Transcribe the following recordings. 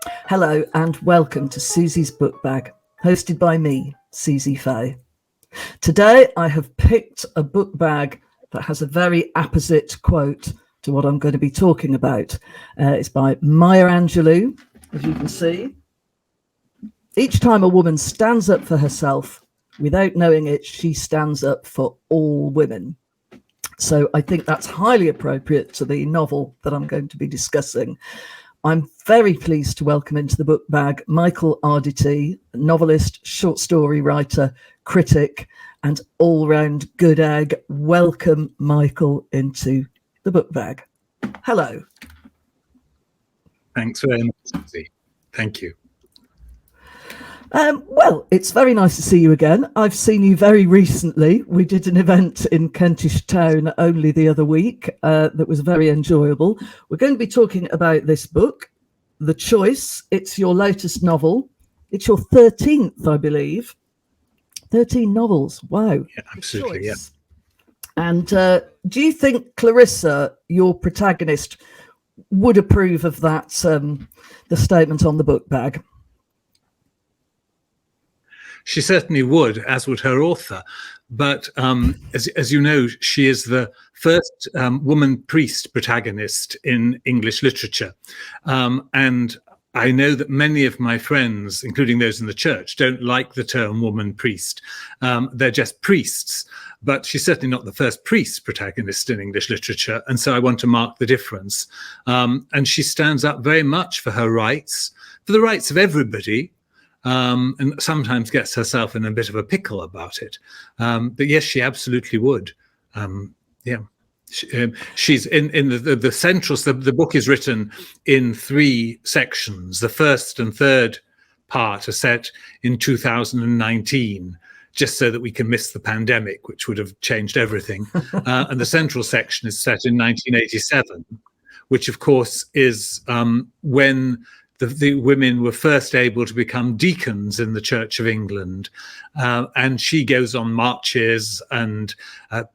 Hello and welcome to Suzi's Book Bag, hosted by me, Suzi Fay. Today I have picked a book bag that has a very apposite quote to what I'm going to be talking about. It's by Maya Angelou, as you can see. Each time a woman stands up for herself, without knowing it, she stands up for all women. So I think that's highly appropriate to the novel that I'm going to be discussing. I'm very pleased to welcome into the book bag Michael Arditti, novelist, short story writer, critic, and all-round good egg. Welcome, Michael, into the book bag. Hello. Thanks very much, Suzi. Thank you. Well, it's very nice to see you again. I've seen you very recently. We did an event in Kentish Town only the other week that was very enjoyable. We're going to be talking about this book, The Choice. It's your latest novel. It's your 13th, I believe. 13 novels. Wow. Yeah, absolutely, yeah. And do you think Clarissa, your protagonist, would approve of that, the statement on the book bag? She certainly would, as would her author. But as you know, she is the first woman priest protagonist in English literature. And I know that many of my friends, including those in the church, don't like the term woman priest. They're just priests. But she's certainly not the first priest protagonist in English literature. And so I want to mark the difference. And she stands up very much for her rights, for the rights of everybody. And sometimes gets herself in a bit of a pickle about it. But yes, she absolutely would. She's in the central. The book is written in 3 sections. The first and third part are set in 2019, just so that we can miss the pandemic, which would have changed everything. And the central section is set in 1987, which of course is when the women were first able to become deacons in the Church of England. And she goes on marches and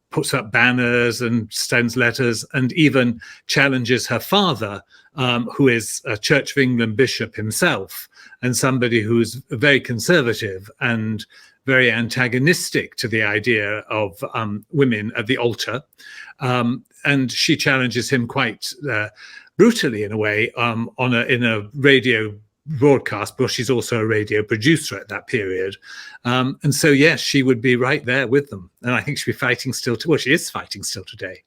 puts up banners and sends letters and even challenges her father, who is a Church of England bishop himself and somebody who's very conservative and very antagonistic to the idea of women at the altar. And she challenges him quite brutally, in a way, in a radio broadcast, because she's also a radio producer at that period. And so, yes, she would be right there with them. And I think she'd be fighting still. Well, she is fighting still today.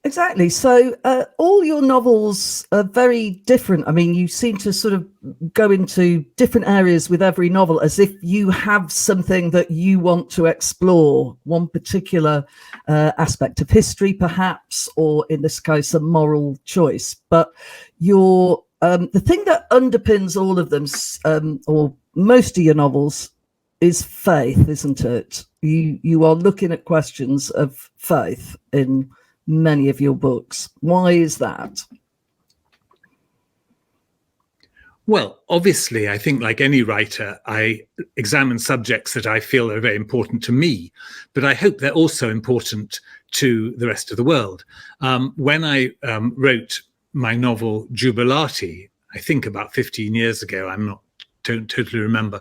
Exactly. So all your novels are very different. I mean, you seem to sort of go into different areas with every novel, as if you have something that you want to explore, one particular aspect of history, perhaps, or in this case, a moral choice. But your the thing that underpins all of them, or most of your novels, is faith, isn't it? You are looking at questions of faith in many of your books. Why is that? Well, obviously, I think like any writer, I examine subjects that I feel are very important to me, but I hope they're also important to the rest of the world. When I wrote my novel Jubilati, I think about 15 years ago, don't totally remember,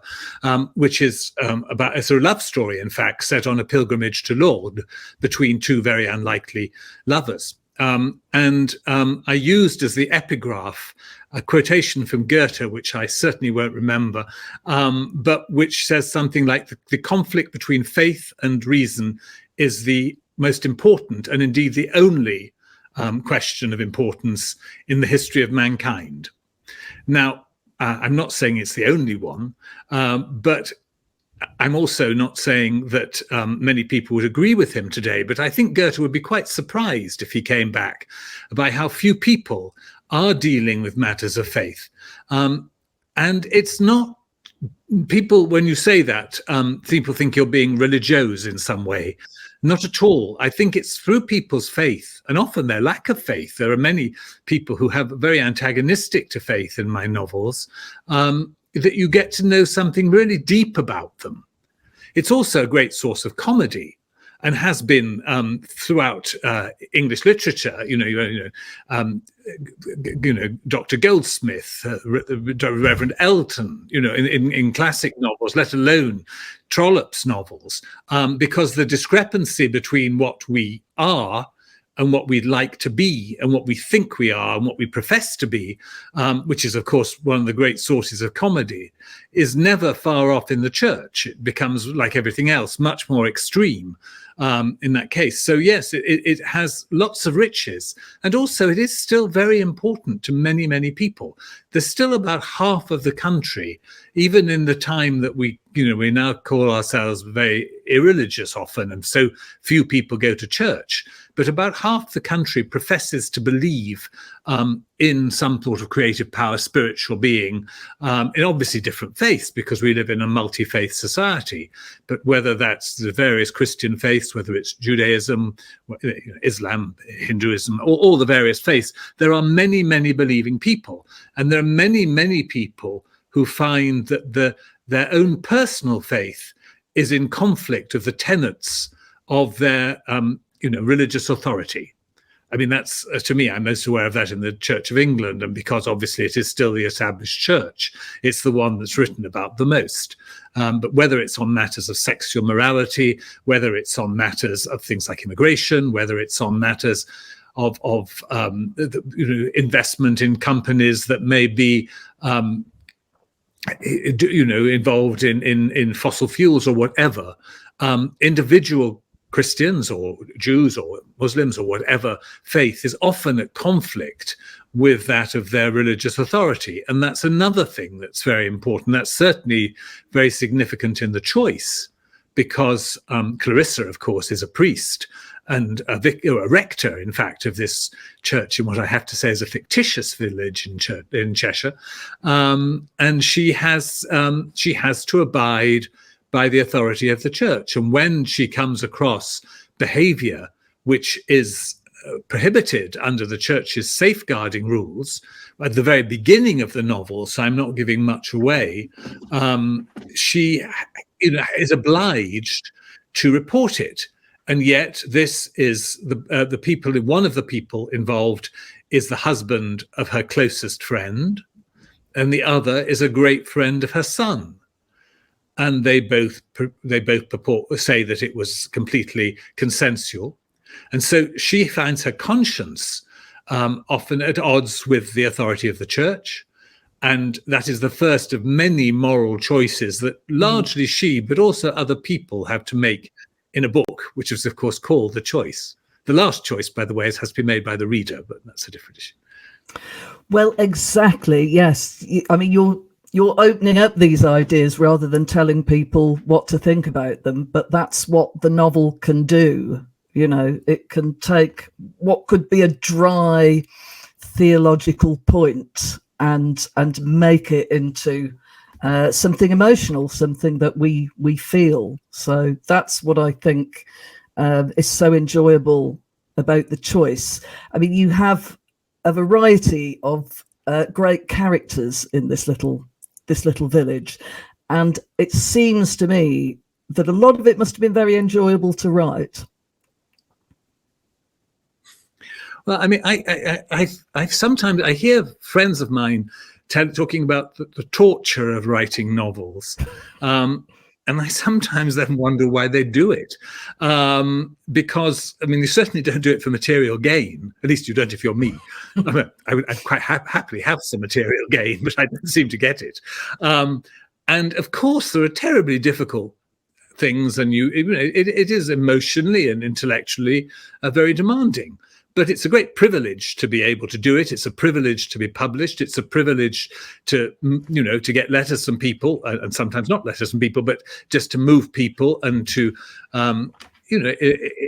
which is about a sort of love story, in fact, set on a pilgrimage to Lourdes between 2 very unlikely lovers. And I used as the epigraph a quotation from Goethe, which I certainly won't remember, but which says something like the conflict between faith and reason is the most important and indeed the only question of importance in the history of mankind. Now, I'm not saying it's the only one, but I'm also not saying that many people would agree with him today. But I think Goethe would be quite surprised if he came back by how few people are dealing with matters of faith. And it's not people, when you say that, people think you're being religiose in some way. Not at all. I think it's through people's faith and often their lack of faith. There are many people who have very antagonistic to faith in my novels, that you get to know something really deep about them. It's also a great source of comedy. and has been throughout English literature. Dr. Goldsmith, Reverend Elton, in classic novels, let alone Trollope's novels, because the discrepancy between what we are and what we'd like to be and what we think we are and what we profess to be, which is, of course, one of the great sources of comedy, is never far off in the church. It becomes, like everything else, much more extreme in that case. So, yes, it has lots of riches. And also, it is still very important to many, many people. There's still about half of the country, even in the time that we now call ourselves very irreligious often, and so few people go to church. But about half the country professes to believe in some sort of creative power, spiritual being, in obviously different faiths, because we live in a multi-faith society. But whether that's the various Christian faiths, whether it's Judaism, Islam, Hinduism, all the various faiths, there are many, many believing people. And there are many, many people who find that their own personal faith is in conflict of the tenets of their religious authority. I mean, that's, to me, I'm most aware of that in the Church of England, and because obviously it is still the established church, it's the one that's written about the most. But whether it's on matters of sexual morality, whether it's on matters of things like immigration, whether it's on matters of investment in companies that may be involved in fossil fuels or whatever, individual Christians or Jews or Muslims or whatever faith is often at conflict with that of their religious authority. And that's another thing that's very important. That's certainly very significant in The Choice, because Clarissa, of course, is a priest and a rector, in fact, of this church in what I have to say is a fictitious village in Cheshire. And she has to abide by the authority of the church. And when she comes across behavior which is prohibited under the church's safeguarding rules, at the very beginning of the novel, so I'm not giving much away, she is obliged to report it. And yet this is the people, one of the people involved is the husband of her closest friend, and the other is a great friend of her son. And they both say that it was completely consensual. And so she finds her conscience often at odds with the authority of the church. And that is the first of many moral choices that largely she, but also other people, have to make in a book, which is, of course, called The Choice. The last choice, by the way, has to be made by the reader, but that's a different issue. Well, exactly, yes. I mean, you're opening up these ideas rather than telling people what to think about them, but that's what the novel can do. It can take what could be a dry theological point and make it into something emotional, something that we feel. So that's what I think is so enjoyable about The Choice. I mean, you have a variety of great characters in this little village, and it seems to me that a lot of it must have been very enjoyable to write. Well, I mean, I sometimes hear friends of mine talking about the torture of writing novels, and I sometimes then wonder why they do it. Because, I mean, you certainly don't do it for material gain. At least you don't if you're me. I'd quite happily have some material gain, but I don't seem to get it. And of course, there are terribly difficult things, and it is emotionally and intellectually very demanding. But it's a great privilege to be able to do it. It's a privilege to be published. It's a privilege to get letters from people, and sometimes not letters from people, but just to move people and to,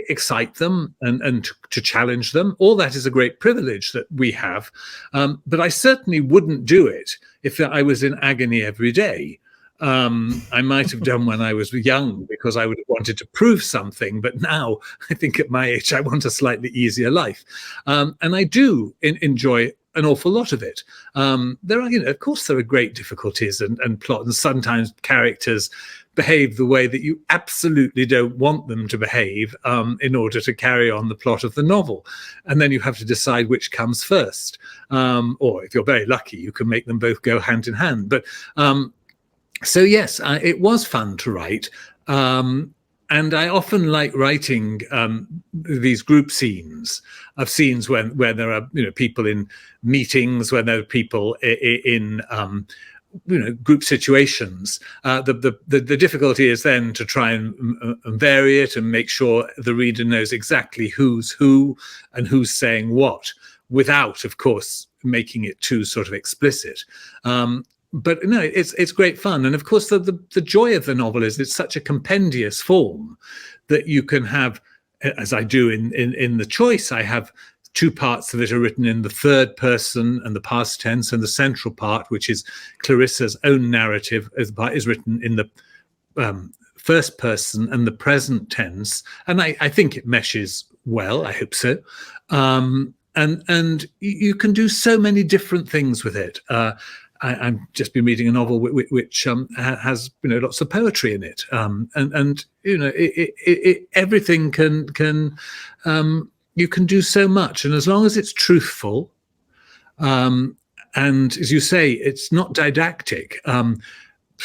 excite them and to challenge them. All that is a great privilege that we have. But I certainly wouldn't do it if I was in agony every day. I might have done when I was young because I would have wanted to prove something, but now I think at my age I want a slightly easier life, and I do enjoy an awful lot of it. There are, of course, there are great difficulties and plot, and sometimes characters behave the way that you absolutely don't want them to behave in order to carry on the plot of the novel. And then you have to decide which comes first. Or if you're very lucky, you can make them both go hand in hand. But so, yes, it was fun to write. And I often like writing these group scenes where there are people in meetings, where there are people in group situations. The difficulty is then to try and vary it and make sure the reader knows exactly who's who and who's saying what, without, of course, making it too sort of explicit. But no, it's great fun. And of course, the joy of the novel is it's such a compendious form that you can have, as I do in The Choice, I have two parts of it are written in the third person and the past tense, and the central part, which is Clarissa's own narrative, is written in the first person and the present tense. And I think it meshes well. I hope so. And you can do so many different things with it. I've just been reading a novel which has lots of poetry in it, and everything can you can do so much, and as long as it's truthful, and as you say, it's not didactic.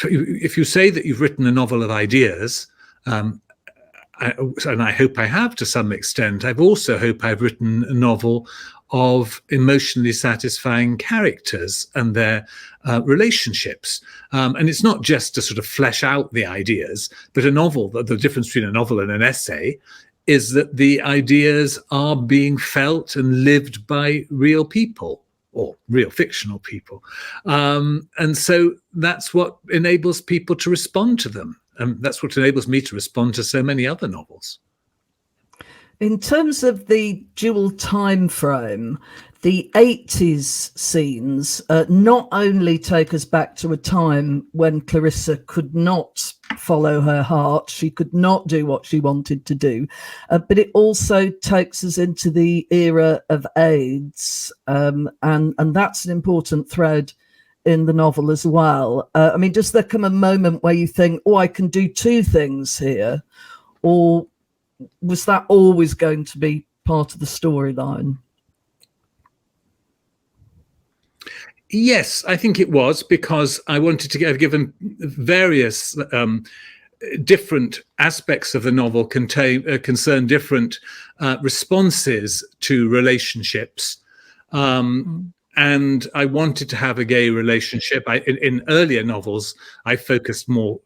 If you say that you've written a novel of ideas, and I hope I have to some extent, I've also hope I've written a novel of emotionally satisfying characters and their relationships. And it's not just to sort of flesh out the ideas, but a novel, the difference between a novel and an essay is that the ideas are being felt and lived by real people, or real fictional people. And so that's what enables people to respond to them. And that's what enables me to respond to so many other novels. In terms of the dual time frame, the 80s scenes not only take us back to a time when Clarissa could not follow her heart, she could not do what she wanted to do, but it also takes us into the era of AIDS, and that's an important thread in the novel as well. I mean, does there come a moment where you think, oh, I can do two things here? Or was that always going to be part of the storyline? Yes, I think it was, because I wanted to get given various different aspects of the novel concern different responses to relationships. And I wanted to have a gay relationship. In earlier novels, I focused more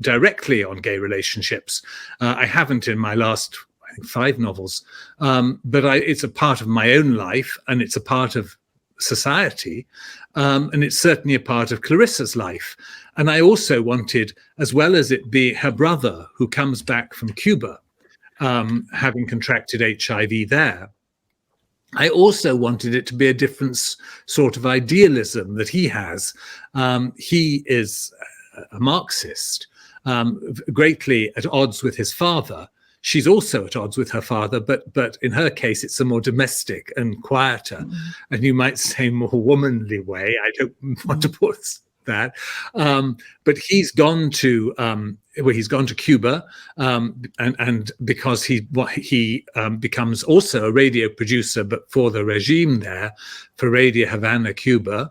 directly on gay relationships. I haven't in my last, I think, 5 novels, but it's a part of my own life, and it's a part of society, and it's certainly a part of Clarissa's life. And I also wanted, as well as it be her brother who comes back from Cuba, having contracted HIV there, I also wanted it to be a different sort of idealism that he has. He is a Marxist, greatly at odds with his father. She's also at odds with her father, but in her case, it's a more domestic and quieter, and you might say more womanly way. I don't want to put that, but he's gone to Cuba, and because he becomes also a radio producer, but for the regime there, for Radio Havana, Cuba,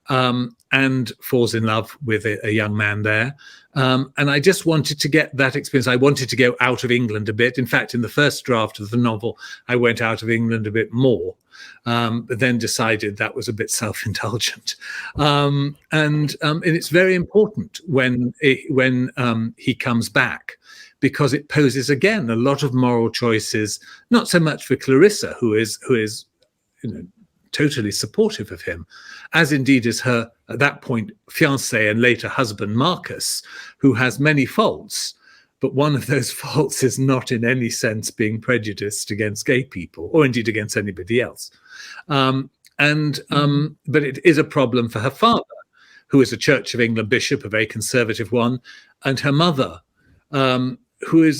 and falls in love with a young man there. And I just wanted to get that experience. I wanted to go out of England a bit. In fact, in the first draft of the novel, I went out of England a bit more, but then decided that was a bit self-indulgent. And it's very important when he comes back, because it poses, again, a lot of moral choices, not so much for Clarissa, who is totally supportive of him, as indeed is her, at that point, fiancé and later husband, Marcus, who has many faults. But one of those faults is not in any sense being prejudiced against gay people, or indeed against anybody else. But it is a problem for her father, who is a Church of England bishop, a very conservative one, and her mother, who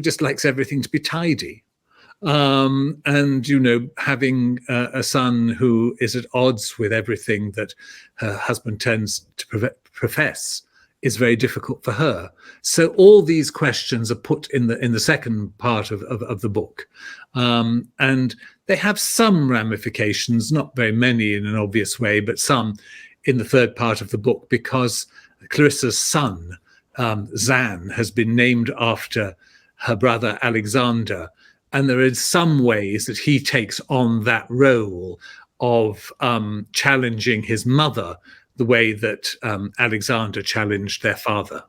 just likes everything to be tidy. and having a son who is at odds with everything that her husband tends to profess is very difficult for her. So all these questions are put in the second part of the book, and they have some ramifications, not very many in an obvious way, but some in the third part of the book, because Clarissa's son, Zan, has been named after her brother Alexander, and there are some ways that he takes on that role of challenging his mother the way that Alexander challenged their father.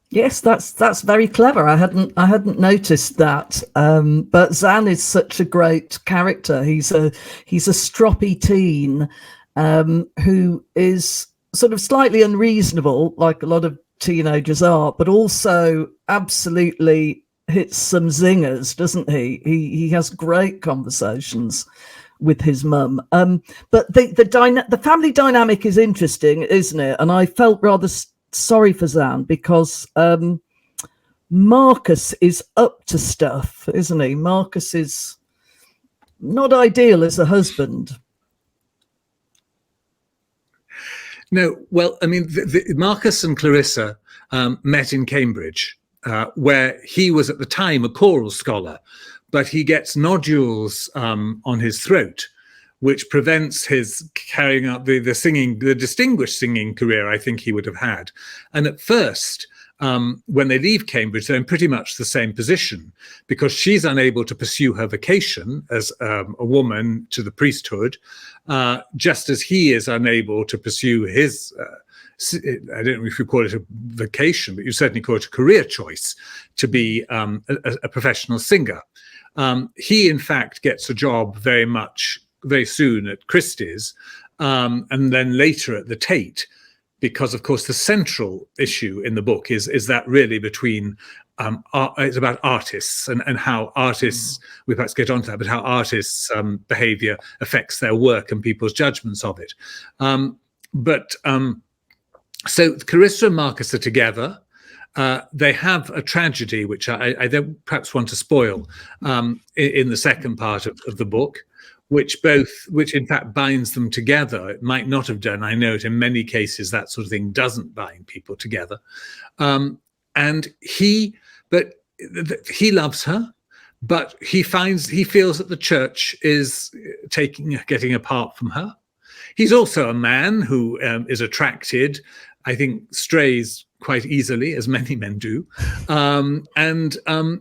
Yes, that's very clever. I hadn't noticed that. But Zan is such a great character. He's a stroppy teen who is sort of slightly unreasonable, like a lot of teenagers are, but also absolutely hits some zingers, doesn't he? He has great conversations with his mum. But the family dynamic is interesting, isn't it? And I felt rather sorry for Zan because Marcus is up to stuff, isn't he? Marcus is not ideal as a husband. No, well, I mean, Marcus and Clarissa met in Cambridge, where he was at the time a choral scholar, but he gets nodules on his throat, which prevents his carrying out the distinguished singing career I think he would have had. And at first, when they leave Cambridge, they're in pretty much the same position, because she's unable to pursue her vocation as a woman to the priesthood, just as he is unable to pursue his, I don't know if you call it a vocation, but you certainly call it a career choice, to be a professional singer. He, in fact, gets a job very soon at Christie's, and then later at the Tate, because, of course, the central issue in the book is that really between, it's about artists and how artists, we perhaps get onto that, but how artists' behavior affects their work and people's judgments of it. So Clarissa and Marcus are together. They have a tragedy, which I don't perhaps want to spoil, in the second part of the book, which in fact binds them together. It might not have done. I know it in many cases that sort of thing doesn't bind people together. And he loves her, but he feels that the church is getting apart from her. He's also a man who is attracted, I think, strays quite easily, as many men do,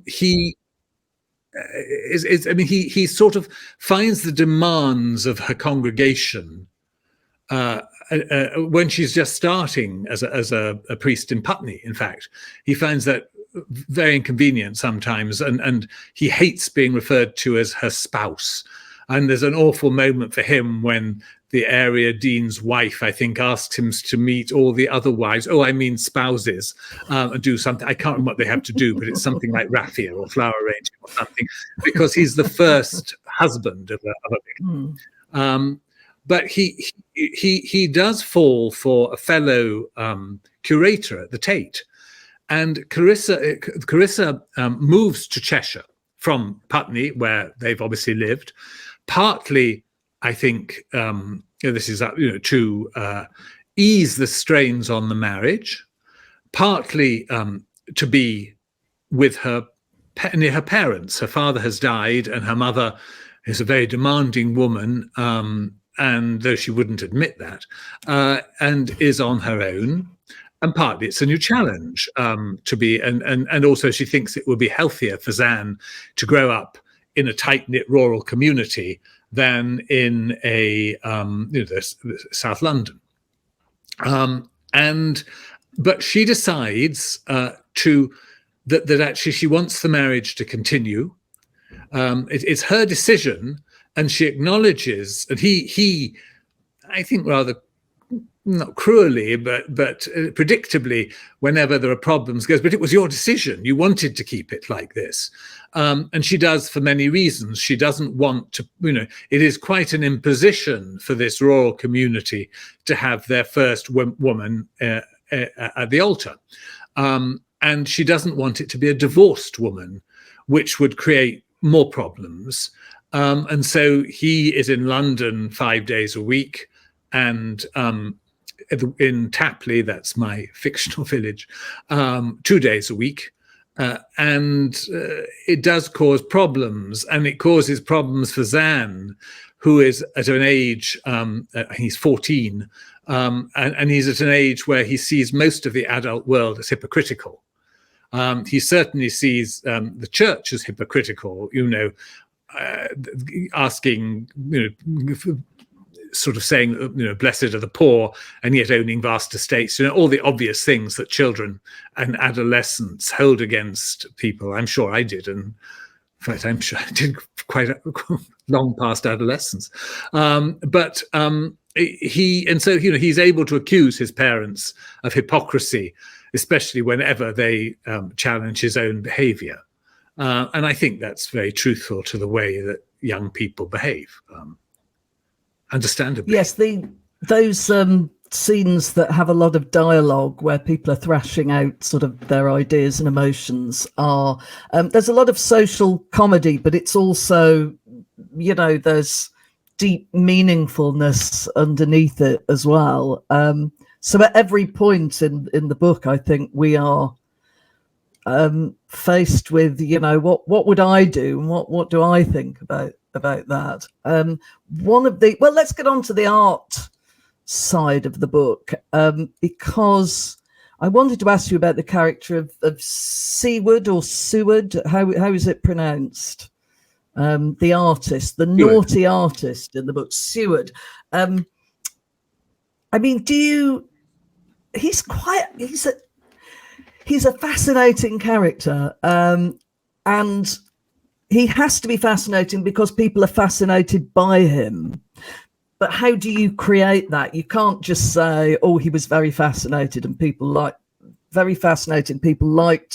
he sort of finds the demands of her congregation when she's just starting as a priest in Putney. In fact, he finds that very inconvenient sometimes, and he hates being referred to as her spouse. And there's an awful moment for him when the area dean's wife, I think, asks him to meet all the other wives, spouses, and do something. I can't remember what they have to do, but it's something like raffia or flower arranging or something, because he's the first husband of a victim. But he does fall for a fellow curator at the Tate. And Clarissa moves to Cheshire from Putney, where they've obviously lived, partly, I think, this is to ease the strains on the marriage, partly to be with near her parents. Her father has died, and her mother is a very demanding woman, and though she wouldn't admit that, and is on her own. And partly it's a new challenge to be, and also she thinks it would be healthier for Zan to grow up in a tight-knit rural community than in South London. But she decides that actually she wants the marriage to continue. It's her decision, and she acknowledges, and he I think rather not cruelly, but predictably, whenever there are problems, goes, but it was your decision. You wanted to keep it like this. And she does for many reasons. She doesn't want to, it is quite an imposition for this rural community to have their first woman at the altar. And she doesn't want it to be a divorced woman, which would create more problems. And so he is in London 5 days a week, and in Tapley, that's my fictional village, 2 days a week. And it does cause problems, and it causes problems for Zan, who is at an age, he's 14, and he's at an age where he sees most of the adult world as hypocritical. He certainly sees the church as hypocritical, asking, sort of saying, blessed are the poor, and yet owning vast estates, all the obvious things that children and adolescents hold against people. I'm sure I did, and in fact, I'm sure I did quite long past adolescence. He's able to accuse his parents of hypocrisy, especially whenever they challenge his own behavior. And I think that's very truthful to the way that young people behave. Understandably. Yes, those scenes that have a lot of dialogue where people are thrashing out sort of their ideas and emotions are, there's a lot of social comedy, but it's also, there's deep meaningfulness underneath it as well. So at every point in the book, I think we are faced with, what would I do, and what do I think about that? Let's get on to the art side of the book, because I wanted to ask you about the character of Seward or Seward. How is it pronounced? The artist, the naughty artist in the book, Seward. He's a fascinating character, and he has to be fascinating because people are fascinated by him. But how do you create that? You can't just say, "Oh, he was very fascinated and people liked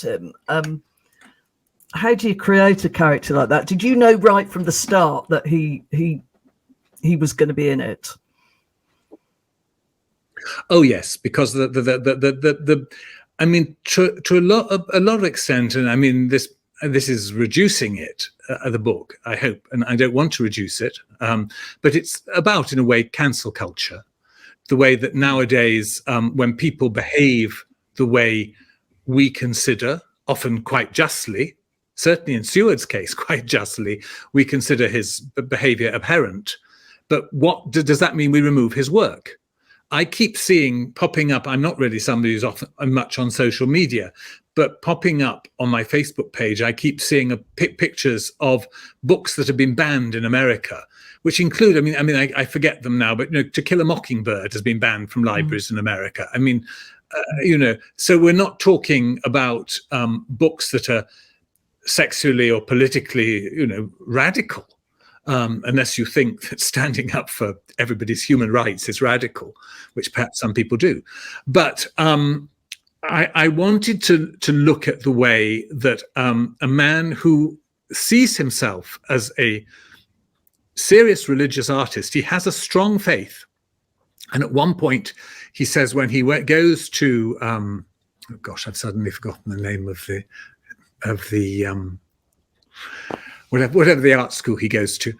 him." How do you create a character like that? Did you know right from the start that he was going to be in it? Oh yes, because to a lot of extent, and I mean this is reducing it, the book, I hope, and I don't want to reduce it, but it's about, in a way, cancel culture, the way that nowadays, when people behave the way we consider, often quite justly, certainly in Seward's case, quite justly, we consider his behavior abhorrent. But what does that mean? We remove his work. I keep seeing popping up, I'm not really somebody who's often much on social media, but popping up on my Facebook page, I keep seeing pictures of books that have been banned in America, which include, I forget them now, but To Kill a Mockingbird has been banned from libraries in America. So we're not talking about books that are sexually or politically, radical. Unless you think that standing up for everybody's human rights is radical, which perhaps some people do. But I wanted to look at the way that a man who sees himself as a serious religious artist, he has a strong faith. And at one point, he says when he goes to, I've suddenly forgotten the name of the whatever the art school he goes to,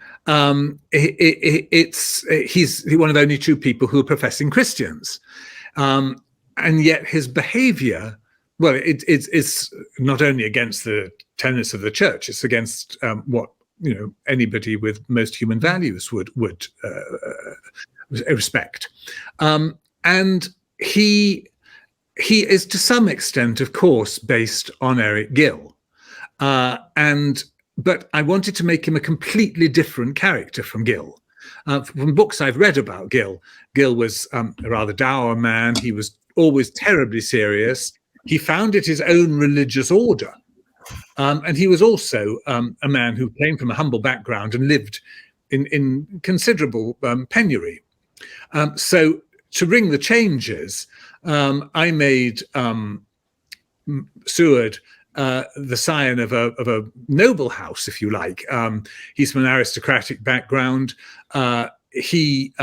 he's one of only two people who are professing Christians, and yet his behavior, it's not only against the tenets of the church, it's against what anybody with most human values would respect, and he is to some extent, of course, based on Eric Gill, but I wanted to make him a completely different character from Gill. From books I've read about Gill was a rather dour man. He was always terribly serious. He founded his own religious order. And he was also a man who came from a humble background and lived in considerable penury. So to bring the changes, I made Seward the scion of a noble house, if you like. He's from an aristocratic background. He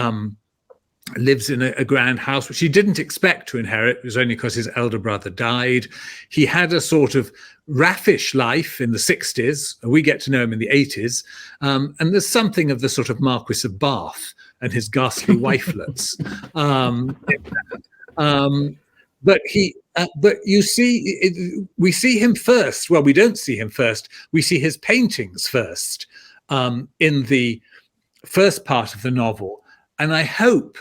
lives in a grand house, which he didn't expect to inherit. It was only because his elder brother died. He had a sort of raffish life in the 60s. We get to know him in the 80s. And there's something of the sort of Marquis of Bath and his ghastly wifelets. But you see, we see him first. Well, we don't see him first. We see his paintings first in the first part of the novel. And I hope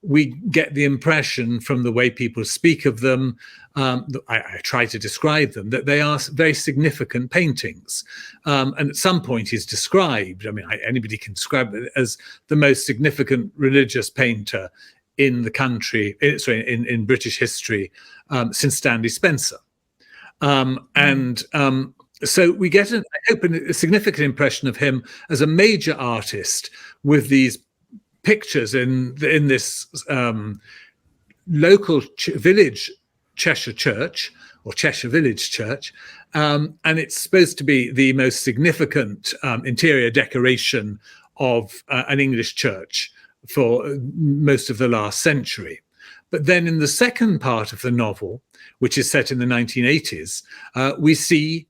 we get the impression from the way people speak of them, I try to describe them, that they are very significant paintings. And at some point he's described, I mean, anybody can describe it as the most significant religious painter in the country, in British history, since Stanley Spencer. So we get, I hope, a significant impression of him as a major artist with these pictures in this local village Cheshire Church, or Cheshire Village Church, and it's supposed to be the most significant interior decoration of an English church for most of the last century. But then in the second part of the novel, which is set in the 1980s, we see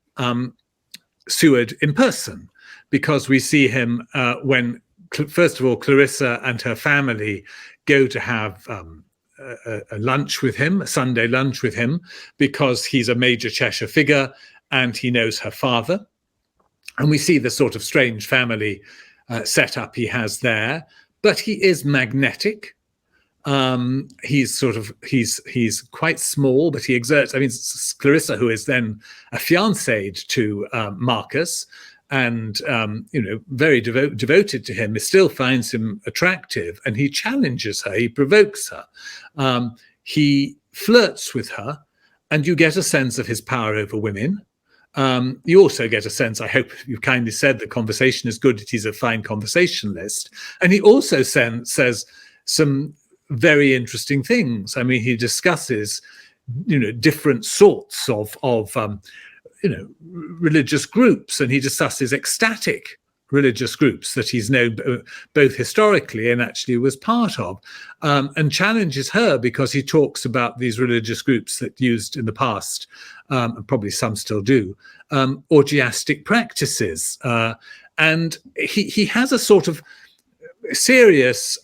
Seward in person, because we see him when, first of all, Clarissa and her family go to have a lunch with him, a Sunday lunch with him, because he's a major Cheshire figure and he knows her father. And we see the sort of strange family setup he has there, but he is magnetic. He's quite small, but he exerts, I mean, Clarissa, who is then a fiancée to Marcus, and very devoted to him, still finds him attractive, and he challenges her, he provokes her, he flirts with her, and you get a sense of his power over women. You also get a sense, I hope you kindly said the conversation is good, he's a fine conversationalist, and he also says some very interesting things. I mean, he discusses different sorts of religious groups, and he discusses ecstatic religious groups that he's known both historically and actually was part of, and challenges her because he talks about these religious groups that used in the past, and probably some still do, orgiastic practices. And he has a sort of serious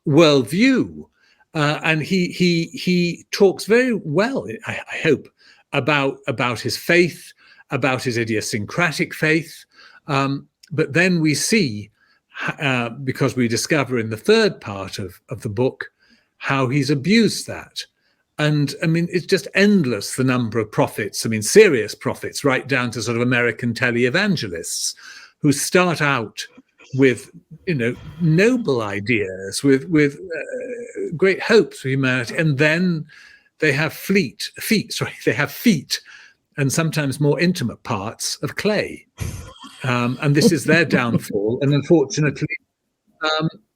worldview, and he talks very well, I hope, about his faith, about his idiosyncratic faith. But then we see, because we discover in the third part of the book, how he's abused that. And I mean, it's just endless, the number of prophets, I mean, serious prophets, right down to sort of American televangelists who start out with, noble ideas, with great hopes for humanity. And then they have feet, and sometimes more intimate parts of clay. And this is their downfall. And unfortunately,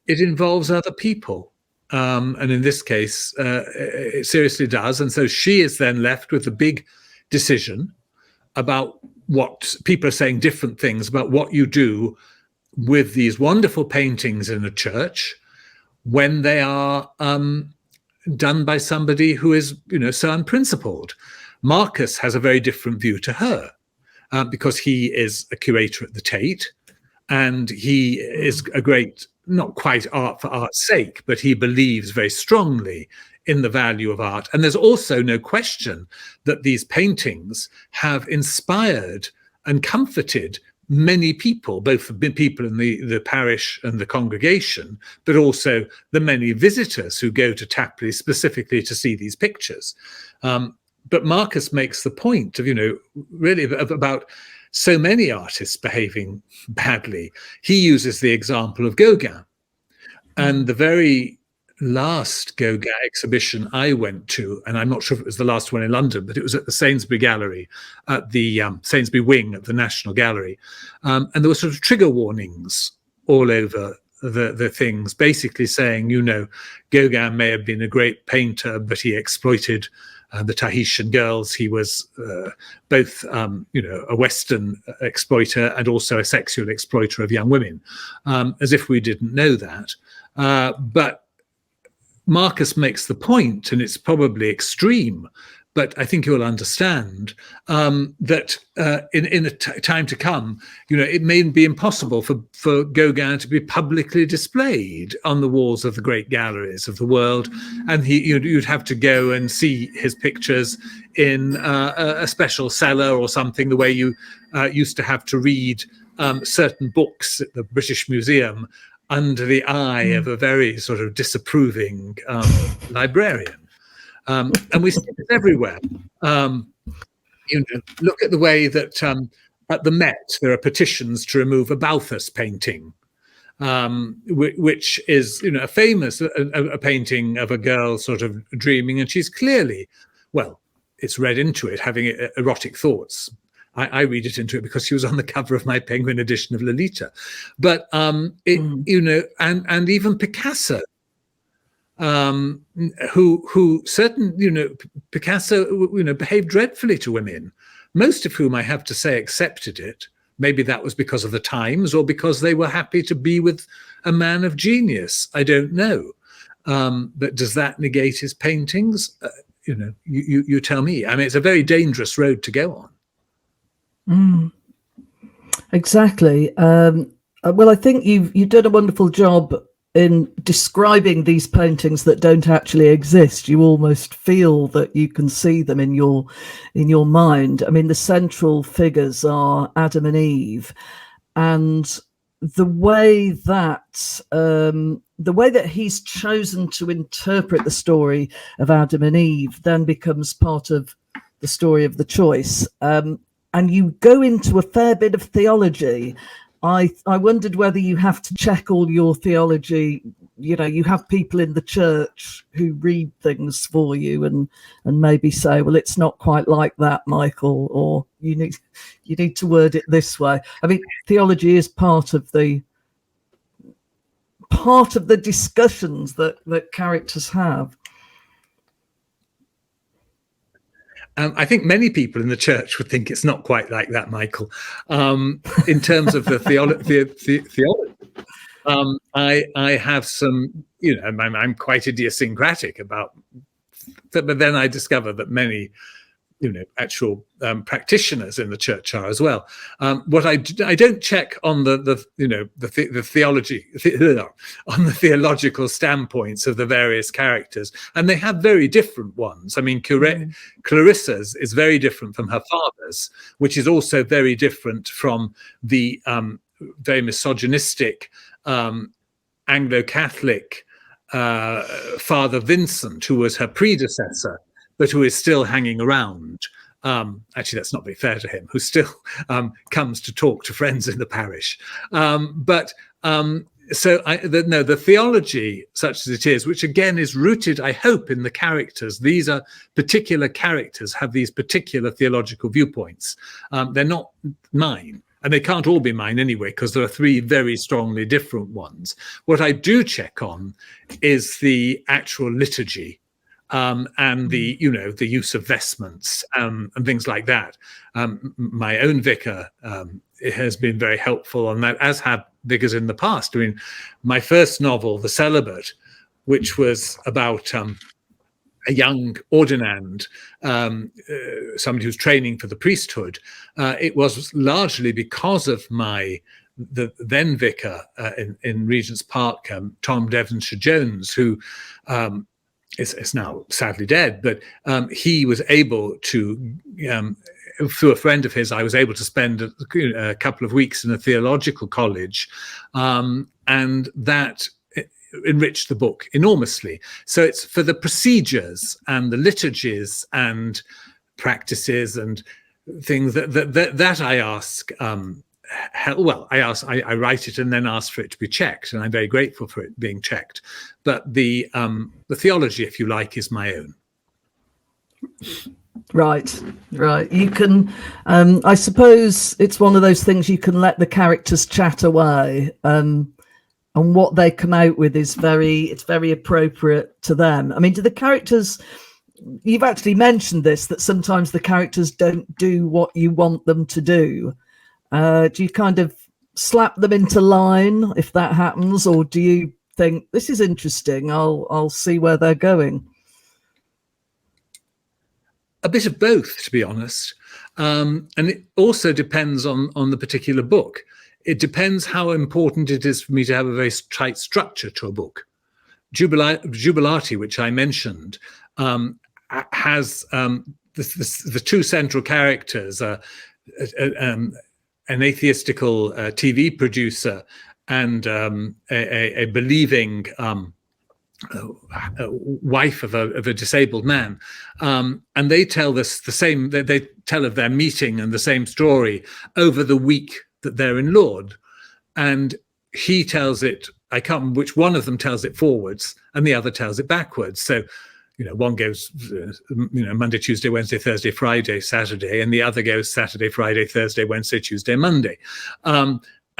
it involves other people. And in this case, it seriously does. And so she is then left with the big decision about what people are saying, different things about what you do with these wonderful paintings in a church when they are done by somebody who is, so unprincipled. Marcus has a very different view to her, because he is a curator at the Tate, and he is a great, not quite art for art's sake, but he believes very strongly in the value of art. And there's also no question that these paintings have inspired and comforted many people, both the people in the parish and the congregation, but also the many visitors who go to Tapley specifically to see these pictures. But Marcus makes the point of, really about so many artists behaving badly. He uses the example of Gauguin. And the very last Gauguin exhibition I went to, and I'm not sure if it was the last one in London, but it was at the Sainsbury Gallery, at the Sainsbury wing of the National Gallery. And there were sort of trigger warnings all over the things, basically saying, Gauguin may have been a great painter, but he exploited the Tahitian girls. He was both, a Western exploiter and also a sexual exploiter of young women, as if we didn't know that. But Marcus makes the point, and it's probably extreme, but I think you'll understand that in a time to come, it may be impossible for Gauguin to be publicly displayed on the walls of the great galleries of the world, and you'd have to go and see his pictures in a special cellar or something, the way you used to have to read certain books at the British Museum under the eye of a very sort of disapproving librarian. And we see it everywhere. Look at the way that at the Met there are petitions to remove a Balthus painting, which is a famous a painting of a girl sort of dreaming, and she's clearly, well, it's read into it having erotic thoughts. I read it into it because she was on the cover of my Penguin edition of Lolita. But and even Picasso, who certain Picasso behaved dreadfully to women, most of whom I have to say accepted it. Maybe that was because of the times, or because they were happy to be with a man of genius. I don't know. But does that negate his paintings? You tell me. I mean, it's a very dangerous road to go on. Exactly. Well, I think you've done a wonderful job in describing these paintings that don't actually exist. You almost feel that you can see them in your mind. I mean, the central figures are Adam and Eve, and the way that he's chosen to interpret the story of Adam and Eve then becomes part of the story of the choice. And you go into a fair bit of theology. I wondered whether you have to check all your theology. You have people in the church who read things for you and maybe say, well, it's not quite like that, Michael, or you need to word it this way. I mean, theology is part of the discussions that characters have. I think many people in the church would think it's not quite like that, Michael, in terms of the theology. I have some, I'm quite idiosyncratic about, but then I discover that many, actual practitioners in the church are as well. What I don't check on the theology on the theological standpoints of the various characters, and they have very different ones. I mean, Clarissa's is very different from her father's, which is also very different from the very misogynistic Anglo-Catholic Father Vincent, who was her predecessor, but who is still hanging around. Actually, that's not very fair to him, who still comes to talk to friends in the parish. The theology, such as it is, which again is rooted, I hope, in the characters. These are particular characters, have these particular theological viewpoints. They're not mine. And they can't all be mine anyway, because there are three very strongly different ones. What I do check on is the actual liturgy, and the use of vestments and things like that. My own vicar has been very helpful on that, as have vicars in the past. I mean, my first novel, The Celibate, which was about a young ordinand, somebody who's training for the priesthood, it was largely because of the then vicar in Regent's Park, Tom Devonshire Jones, who is now sadly dead, but he was able to, through a friend of his, I was able to spend a couple of weeks in a theological college, and that enriched the book enormously. So it's for the procedures and the liturgies and practices and things that I ask. I write it and then ask for it to be checked, and I'm very grateful for it being checked. But the theology, if you like, is my own. Right. You can, I suppose it's one of those things you can let the characters chat away, and what they come out with is very appropriate to them. I mean, do the characters? You've actually mentioned this, that sometimes the characters don't do what you want them to do. Do you kind of slap them into line if that happens, or do you think, this is interesting, I'll see where they're going? A bit of both, to be honest. And it also depends on the particular book. It depends how important it is for me to have a very tight structure to a book. Jubilati, which I mentioned, has the two central characters, an atheistical TV producer and a believing wife of a disabled man, and they tell this the same. They tell of their meeting and the same story over the week that they're in Lourdes, and he tells it. I can't remember which one of them tells it forwards, and the other tells it backwards. So, one goes, Monday, Tuesday, Wednesday, Thursday, Friday, Saturday, and the other goes Saturday, Friday, Thursday, Wednesday, Tuesday, Monday.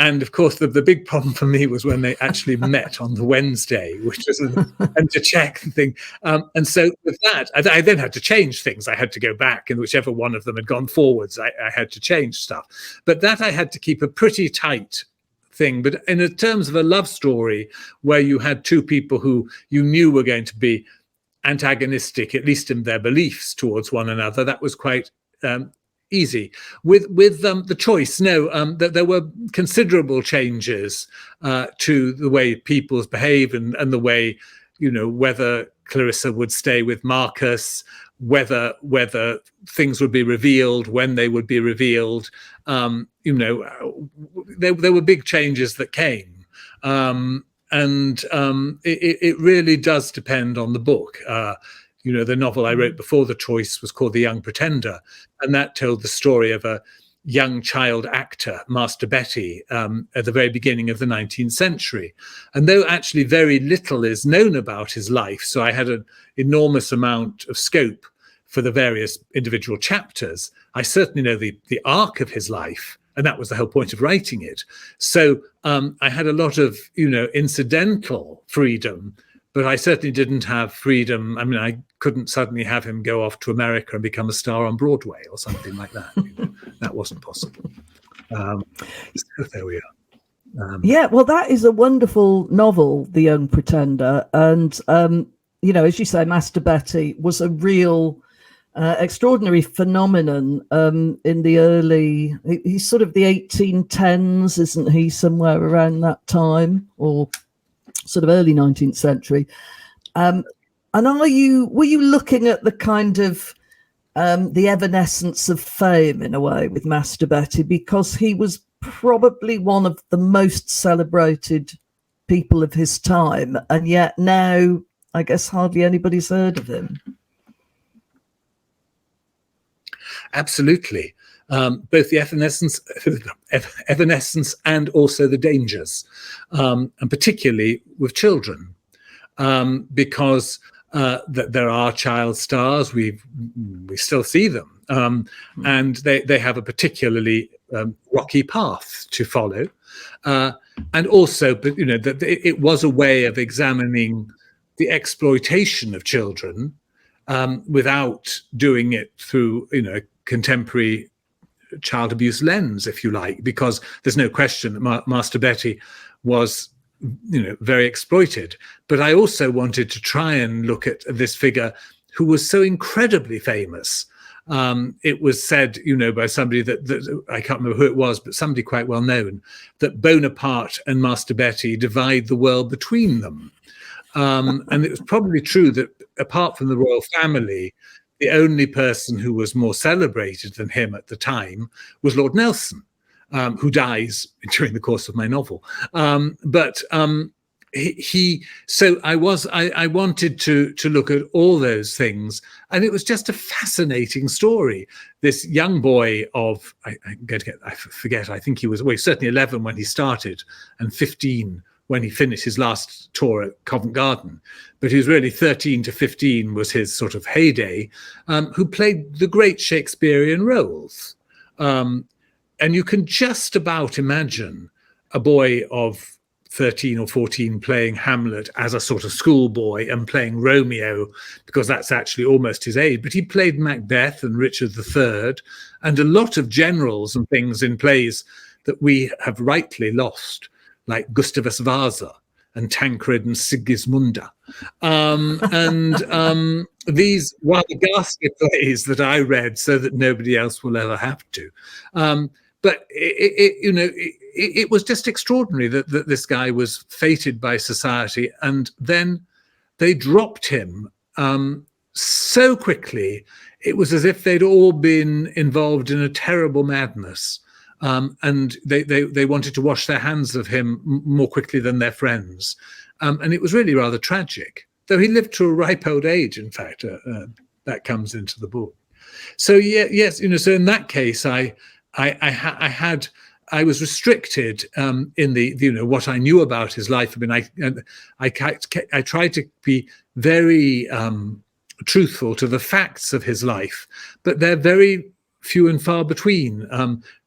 And of course, the big problem for me was when they actually met on the Wednesday, which was and to check the thing. And so with that, I then had to change things. I had to go back, and whichever one of them had gone forwards, I had to change stuff. But that I had to keep a pretty tight thing. But in terms of a love story where you had two people who you knew were going to be antagonistic, at least in their beliefs towards one another, that was quite easy. With the choice, that there were considerable changes to the way peoples behave and the way, whether Clarissa would stay with Marcus, whether things would be revealed, when they would be revealed. There were big changes that came. It really does depend on the book. The novel I wrote before The Choice was called The Young Pretender, and that told the story of a young child actor, Master Betty, at the very beginning of the 19th century. And though actually very little is known about his life, so I had an enormous amount of scope for the various individual chapters, I certainly know the arc of his life, and that was the whole point of writing it. So I had a lot of, incidental freedom, but I certainly didn't have freedom. I mean, I couldn't suddenly have him go off to America and become a star on Broadway or something like that. That wasn't possible. So there we are. Yeah, well, that is a wonderful novel, The Young Pretender. And, as you say, Master Betty was a real extraordinary phenomenon in the early, he's sort of the 1810s, isn't he, somewhere around that time, or sort of early 19th century. And were you looking at the kind of the evanescence of fame in a way with Master Betty, because he was probably one of the most celebrated people of his time, and yet now I guess hardly anybody's heard of him? Absolutely. Both the evanescence and also the dangers, and particularly with children, because there are child stars. We still see them, and they have a particularly rocky path to follow, and also, but it was a way of examining the exploitation of children without doing it through contemporary child abuse lens, if you like, because there's no question that Master Betty was very exploited. But I also wanted to try and look at this figure who was so incredibly famous. It was said, by somebody that I can't remember who it was, but somebody quite well known, that Bonaparte and Master Betty divide the world between them. And it was probably true that apart from the royal family, the only person who was more celebrated than him at the time was Lord Nelson, who dies during the course of my novel. So I wanted to look at all those things, and it was just a fascinating story. This young boy of, I forget, I think he was, certainly 11 when he started and 15 when he finished his last tour at Covent Garden, but he was really 13 to 15 was his sort of heyday, who played the great Shakespearean roles. And you can just about imagine a boy of 13 or 14 playing Hamlet as a sort of schoolboy and playing Romeo, because that's actually almost his age. But he played Macbeth and Richard III and a lot of generals and things in plays that we have rightly lost, like Gustavus Vasa. and Tancred and Sigismunda. These rather ghastly plays that I read so that nobody else will ever have to. But it was just extraordinary that this guy was fated by society, and then they dropped him so quickly. It was as if they'd all been involved in a terrible madness, and they wanted to wash their hands of him more quickly than their friends, and it was really rather tragic. Though he lived to a ripe old age, in fact, that comes into the book. So yes, so in that case, I was restricted in the what I knew about his life. I mean, I tried to be very truthful to the facts of his life, but they're very few and far between.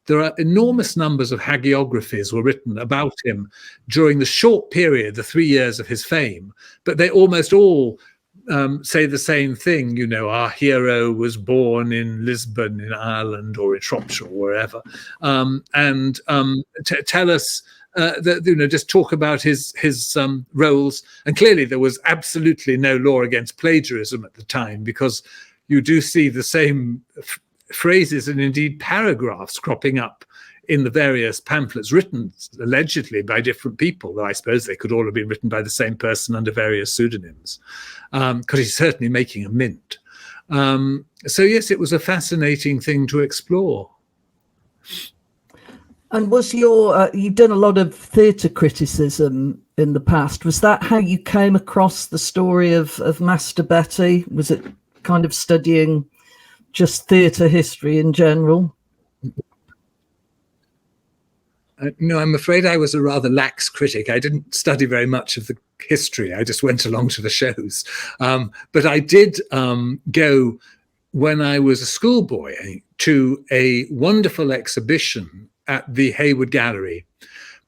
There are enormous numbers of hagiographies were written about him during the short period, the 3 years of his fame, but they almost all say the same thing. Our hero was born in Lisbon, in Ireland, or in Shropshire, or wherever, and tell us that, just talk about his roles. And clearly, there was absolutely no law against plagiarism at the time, because you do see the same phrases and indeed paragraphs cropping up in the various pamphlets written allegedly by different people, though I suppose they could all have been written by the same person under various pseudonyms, because he's certainly making a mint. So yes, it was a fascinating thing to explore. And was you've done a lot of theatre criticism in the past. Was that how you came across the story of Master Betty? Was it kind of studying just theatre history in general? No, I'm afraid I was a rather lax critic. I didn't study very much of the history. I just went along to the shows. But I did go, when I was a schoolboy, to a wonderful exhibition at the Hayward Gallery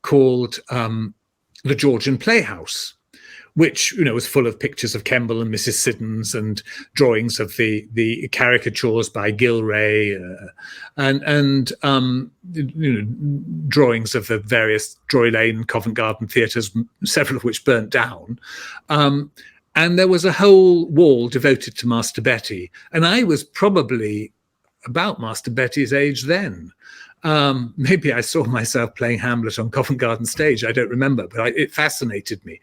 called the Georgian Playhouse, which was full of pictures of Kemble and Mrs. Siddons and drawings of the caricatures by Gilray, and drawings of the various Drury Lane and Covent Garden theatres, several of which burnt down. And there was a whole wall devoted to Master Betty, and I was probably about Master Betty's age then. Maybe I saw myself playing Hamlet on Covent Garden stage. I don't remember, but it fascinated me.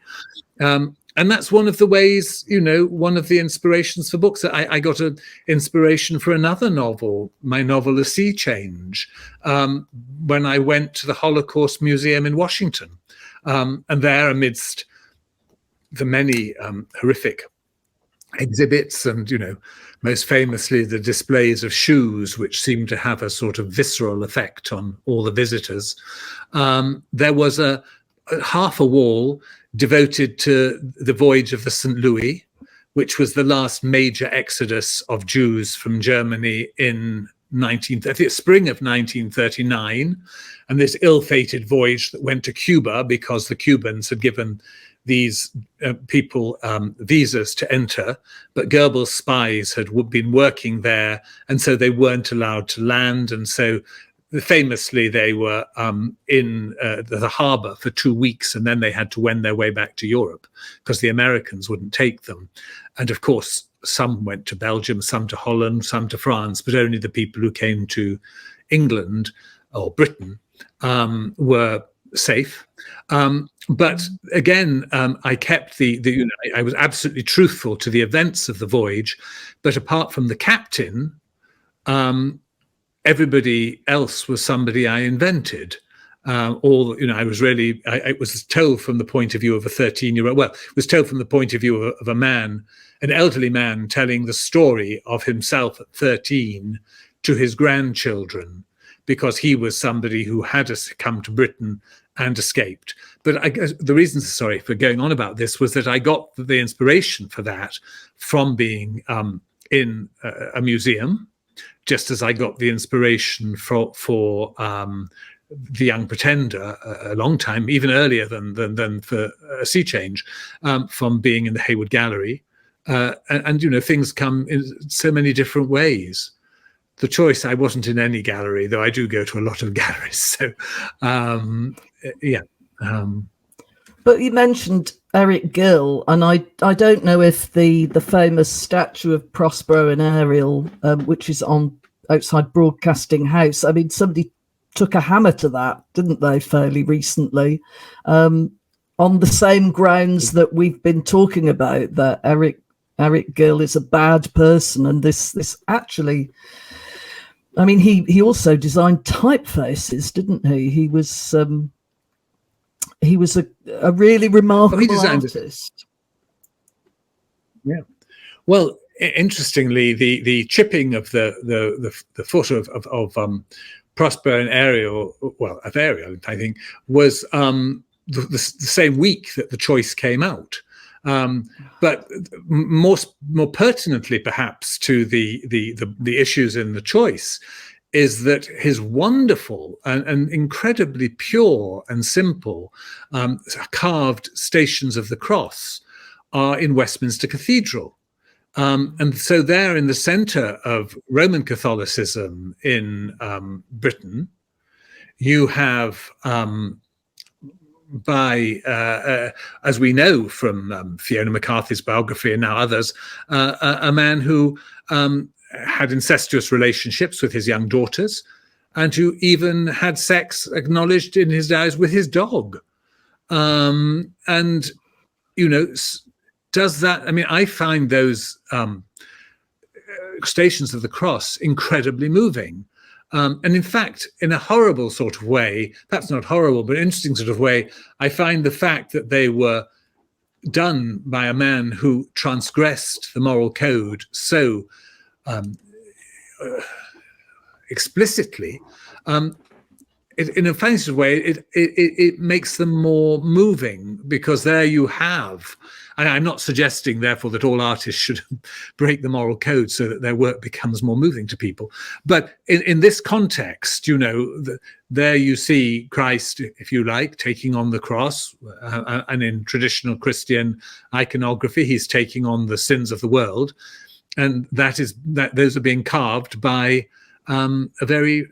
And that's one of the ways, one of the inspirations for books. I got an inspiration for another novel, my novel, A Sea Change, when I went to the Holocaust Museum in Washington. And there, amidst the many horrific exhibits and, most famously, the displays of shoes, which seemed to have a sort of visceral effect on all the visitors, there was a half a wall devoted to the voyage of the St. Louis, which was the last major exodus of Jews from Germany in spring of 1939, and this ill-fated voyage that went to Cuba because the Cubans had given these people visas to enter, but Goebbels' spies had been working there, and so they weren't allowed to land, and so famously, they were in the harbor for 2 weeks, and then they had to wend their way back to Europe because the Americans wouldn't take them. And of course, some went to Belgium, some to Holland, some to France, but only the people who came to England or Britain were safe. But again, I kept I was absolutely truthful to the events of the voyage, but apart from the captain, everybody else was somebody I invented. I was told from the point of view of a 13-year-old. Well, it was told from the point of view of a man, an elderly man, telling the story of himself at 13 to his grandchildren, because he was somebody who had come to Britain and escaped. But the reason, sorry for going on about this, was that I got the inspiration for that from being in a museum, just as I got the inspiration for The Young Pretender a long time, even earlier than for A Sea Change, from being in the Hayward Gallery. And things come in so many different ways. The choice, I wasn't in any gallery, though I do go to a lot of galleries. So, yeah. But you mentioned Eric Gill, and I don't know if the famous statue of Prospero and Ariel, which is on outside Broadcasting House, I mean, somebody took a hammer to that, didn't they, fairly recently, on the same grounds that we've been talking about, that Eric Gill is a bad person, and this actually, I mean, he also designed typefaces, didn't he? He was a really remarkable artist. Yeah. Well, interestingly, the chipping of the foot of Prospero and Ariel, well, of Ariel, I think, was the same week that the choice came out. But more pertinently, perhaps, to the issues in the choice, is that his wonderful and incredibly pure and simple carved Stations of the Cross are in Westminster Cathedral. And so there in the center of Roman Catholicism in Britain, you have, as we know from Fiona McCarthy's biography and now others, a man who had incestuous relationships with his young daughters, and who even had sex acknowledged in his diaries with his dog. And, you know, does that, I mean, I find those Stations of the Cross incredibly moving. And in fact, in a horrible sort of way, perhaps not horrible, but interesting sort of way, I find the fact that they were done by a man who transgressed the moral code so explicitly, in a funny sort of way, it makes them more moving, because there you have, and I'm not suggesting, therefore, that all artists should break the moral code so that their work becomes more moving to people. But in this context, you know, there you see Christ, if you like, taking on the cross, and in traditional Christian iconography, he's taking on the sins of the world. And those are being carved by a very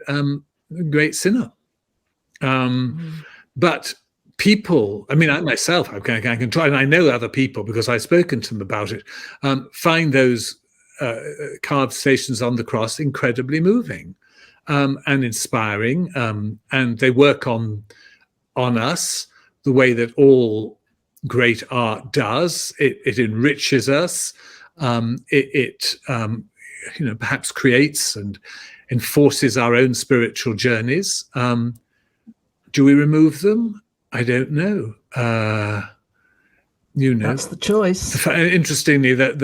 great sinner. But people, I mean, I myself, I can try, and I know other people because I've spoken to them about it, find those carved Stations on the Cross incredibly moving and inspiring, and they work on us the way that all great art does. It enriches us. It you know, perhaps creates and enforces our own spiritual journeys. Do we remove them? I don't know. You know, that's the choice. Interestingly, that's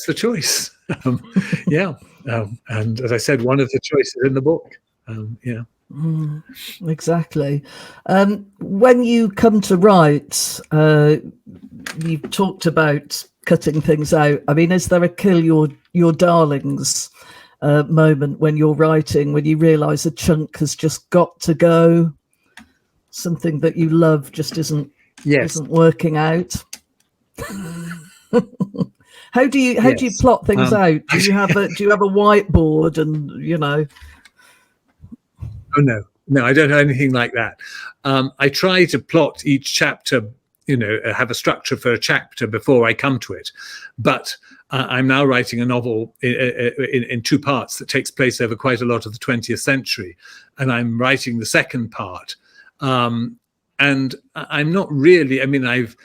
the choice. Yeah, and as I said, one of the choices in the book. Yeah. Exactly. When you come to write, you've talked about cutting things out. I mean, is there a kill your darlings moment when you're writing, when you realise a chunk has just got to go, something that you love just isn't working out? How do you plot things out? Do you have a whiteboard and, you know? Oh no, I don't have anything like that. I try to plot each chapter, you know, have a structure for a chapter before I come to it. But I'm now writing a novel in two parts that takes place over quite a lot of the 20th century, and I'm writing the second part. And I'm not really, I mean, I've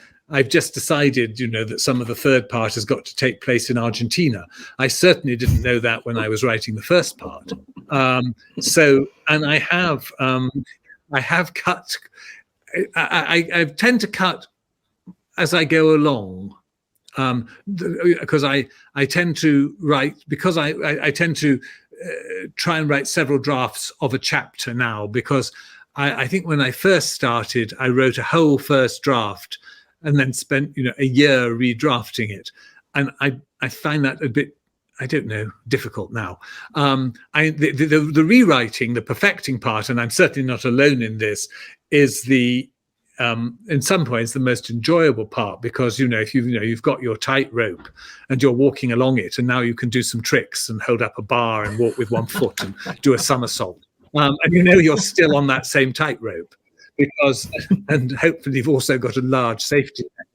just decided, you know, that some of the third part has got to take place in Argentina. I certainly didn't know that when I was writing the first part. So, and I have cut, I tend to cut as I go along, because I tend to write, because I tend to try and write several drafts of a chapter now, because I think when I first started, I wrote a whole first draft and then spent, you know, a year redrafting it. And I find that a bit, I don't know, difficult now. The rewriting, the perfecting part, and I'm certainly not alone in this, is the in some ways the most enjoyable part, because, you know, if you've got your tightrope and you're walking along it, and now you can do some tricks and hold up a bar and walk with one foot and do a somersault. And you know you're still on that same tightrope. because, and hopefully you've also got a large safety net.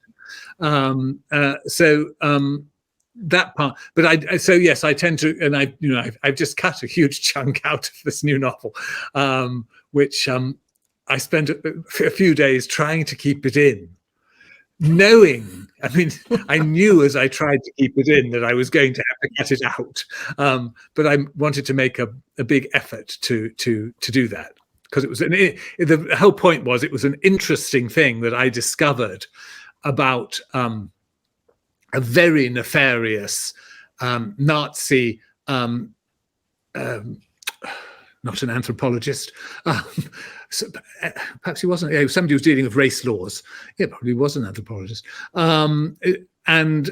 That part, but yes, I tend to, and I've just cut a huge chunk out of this new novel, which I spent a few days trying to keep it in, knowing, I knew as I tried to keep it in that I was going to have to cut it out, but I wanted to make a big effort to do that, because it was the whole point was it was an interesting thing that I discovered about a very nefarious Nazi, not an anthropologist, perhaps he wasn't, somebody who was dealing with race laws. Yeah, probably was an anthropologist. And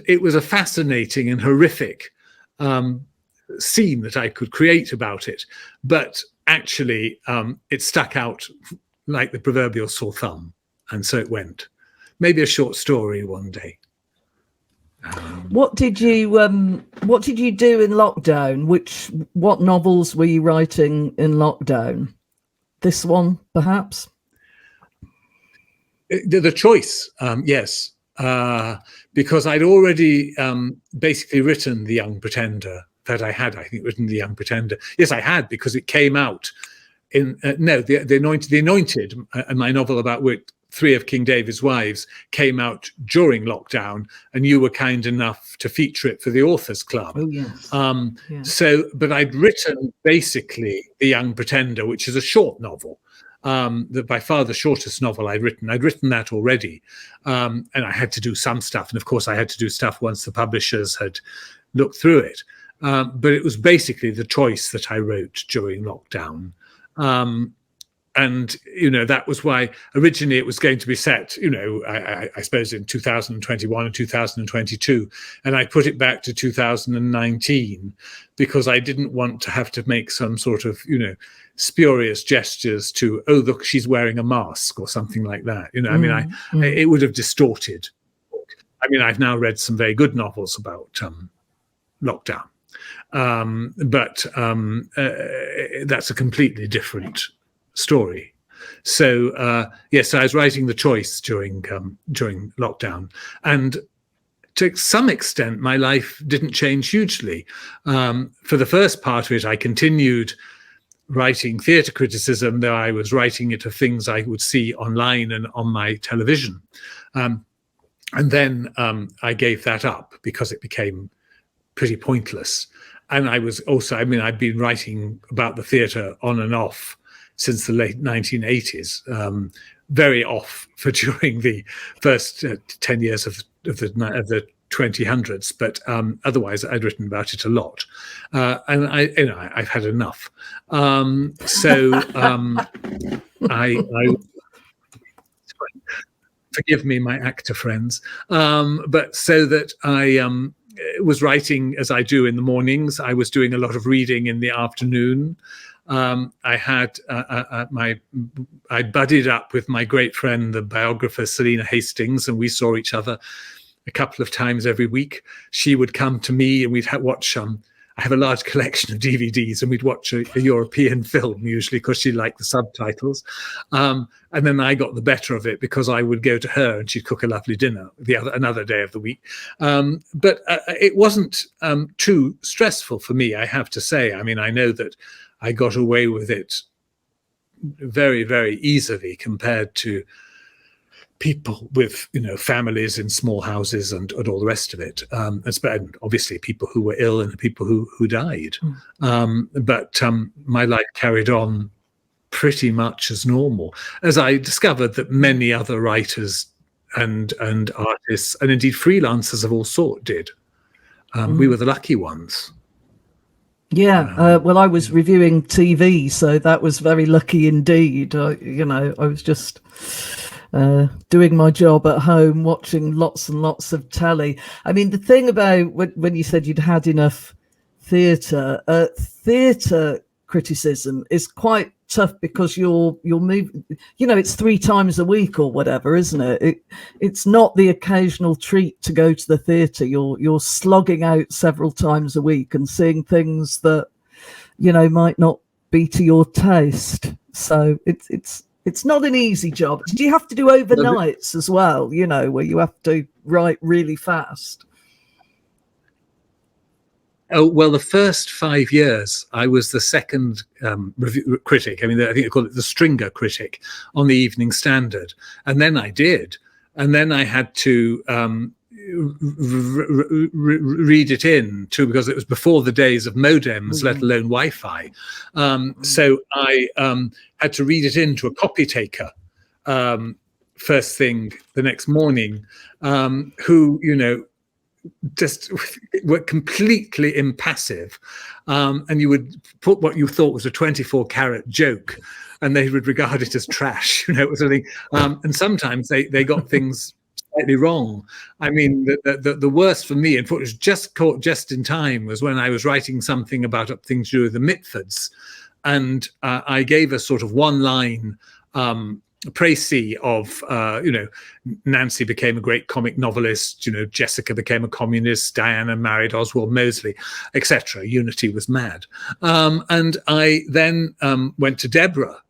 it was a fascinating and horrific scene that I could create about it. But actually, it stuck out like the proverbial sore thumb. And so it went. Maybe a short story one day. What did you do in lockdown? What novels were you writing in lockdown? This one, perhaps? The choice, yes, because I'd already basically written The Young Pretender. That I think, written The Young Pretender. Yes, I had, because it came out in The Anointed, and my novel about which 3 of King David's wives came out during lockdown, and you were kind enough to feature it for the Authors Club. Oh, yes. So, but I'd written basically The Young Pretender, which is a short novel, by far the shortest novel I'd written. I'd written that already, and I had to do some stuff. And of course, I had to do stuff once the publishers had looked through it. But it was basically the choice that I wrote during lockdown. And, that was why originally it was going to be set, I suppose in 2021 and 2022. And I put it back to 2019 because I didn't want to have to make some sort of, spurious gestures to, oh, look, she's wearing a mask or something like that. It would have distorted. I've now read some very good novels about lockdown. But that's a completely different story. So yes, I was writing The Choice during lockdown, and to some extent my life didn't change hugely. For the first part of it, I continued writing theatre criticism, though I was writing it of things I would see online and on my television, and then I gave that up because it became pretty pointless. And I was also, I'd been writing about the theatre on and off since the late 1980s, very off for during the first 10 years of the 2000s, but otherwise I'd written about it a lot, and I've had enough. I forgive me, my actor friends, but so that I was writing as I do in the mornings. I was doing a lot of reading in the afternoon. I had I buddied up with my great friend, the biographer Selina Hastings, and we saw each other a couple of times every week. She would come to me and we'd watch. I have a large collection of DVDs, and we'd watch a European film usually because she liked the subtitles. And then I got the better of it because I would go to her and she'd cook a lovely dinner another day of the week. But it wasn't too stressful for me, I have to say. I know that I got away with it very, very easily compared to people with, families in small houses and all the rest of it. And obviously people who were ill and people who died. But my life carried on pretty much as normal, as I discovered that many other writers and artists, and indeed freelancers of all sorts, did. We were the lucky ones. Yeah, well, I was reviewing TV, so that was very lucky indeed. I was just doing my job at home, watching lots and lots of telly. The thing about when you said you'd had enough theatre criticism is quite tough because you're moving, it's 3 times a week or whatever, isn't it? It's not the occasional treat to go to the theatre. You're slogging out several times a week and seeing things that might not be to your taste. So it's It's not an easy job. Did you have to do overnights as well, you know, where you have to write really fast? Oh, well, the first 5 years, I was the second critic. I mean, I think they call it the stringer critic on the Evening Standard. And then I did. And then I had to read it in too, because it was before the days of modems, let alone Wi-Fi. So I had to read it in to a copy taker first thing the next morning, who, you know, just were completely impassive, and you would put what you thought was a 24-carat joke, and they would regard it as trash, you know, sort of thing. And sometimes they got things slightly wrong. I mean, the worst for me, and what was just caught just in time, was when I was writing something about things to do with the Mitfords, and I gave a sort of one-line précis of, you know, Nancy became a great comic novelist, you know, Jessica became a communist, Diana married Oswald Mosley, etc. Unity was mad. And I then went to Deborah,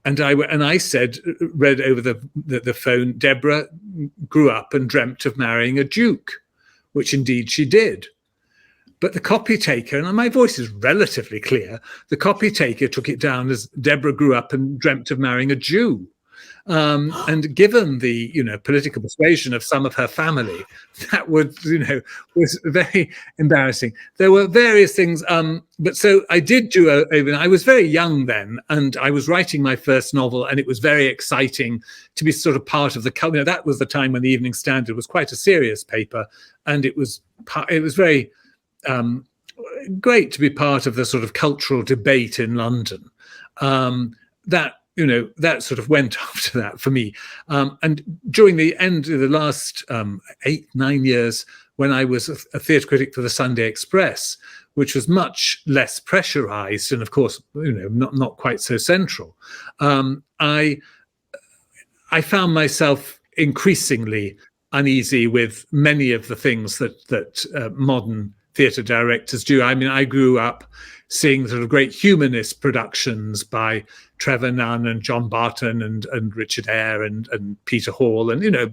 and I said, read over the phone, Deborah grew up and dreamt of marrying a duke, which indeed she did. But the copy taker, and my voice is relatively clear, the copy taker took it down as Deborah grew up and dreamt of marrying a Jew. And given the, you know, political persuasion of some of her family, that would, you know, was very embarrassing. There were various things, but so I did do I was very young then, and I was writing my first novel, and it was very exciting to be sort of part of the culture. You know, that was the time when the Evening Standard was quite a serious paper, and it was very great to be part of the sort of cultural debate in London. That, you know, that sort of went after that for me. And during the end of the last 8-9 years, when I was a theatre critic for the Sunday Express, which was much less pressurized and, of course, you know, not quite so central, I found myself increasingly uneasy with many of the things that modern theatre directors do. I mean, I grew up seeing sort of great humanist productions by Trevor Nunn and John Barton and Richard Eyre and Peter Hall and, you know,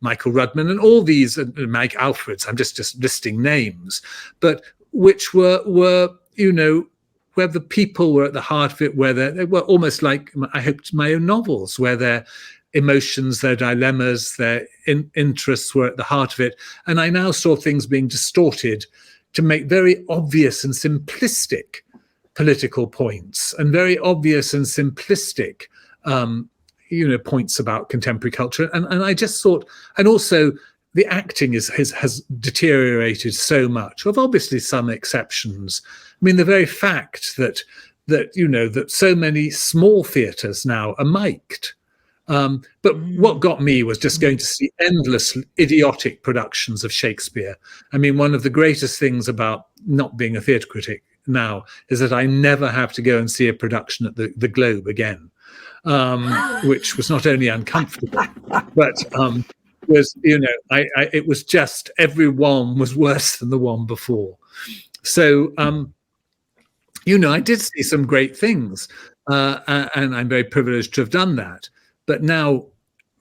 Michael Rudman and all these, and Mike Alfreds. I'm just listing names, but which were, you know, where the people were at the heart of it, where they were almost like, I hope, my own novels, where their emotions, their dilemmas, their interests were at the heart of it. And I now saw things being distorted to make very obvious and simplistic political points and very obvious and simplistic, you know, points about contemporary culture. And I just thought, and also the acting has deteriorated so much, with obviously some exceptions. I mean, the very fact that you know, that so many small theatres now are mic'd. But what got me was just going to see endless idiotic productions of Shakespeare. I mean, one of the greatest things about not being a theatre critic now is that I never have to go and see a production at the Globe again, which was not only uncomfortable, but was, you know, it was just, every one was worse than the one before. So, you know, I did see some great things, and I'm very privileged to have done that. But now,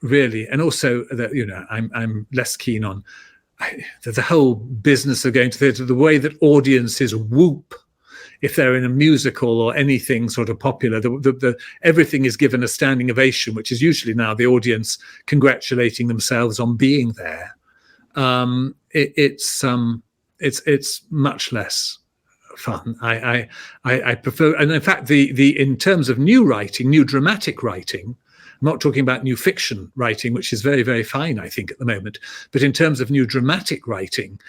really, and also that, you know, I'm less keen on the whole business of going to theatre, the way that audiences whoop if they're in a musical or anything sort of popular. Everything is given a standing ovation, which is usually now the audience congratulating themselves on being there. It's much less fun. I prefer, and in fact, the in terms of new writing, new dramatic writing. I'm not talking about new fiction writing, which is very, very fine, I think, at the moment. But in terms of new dramatic writing,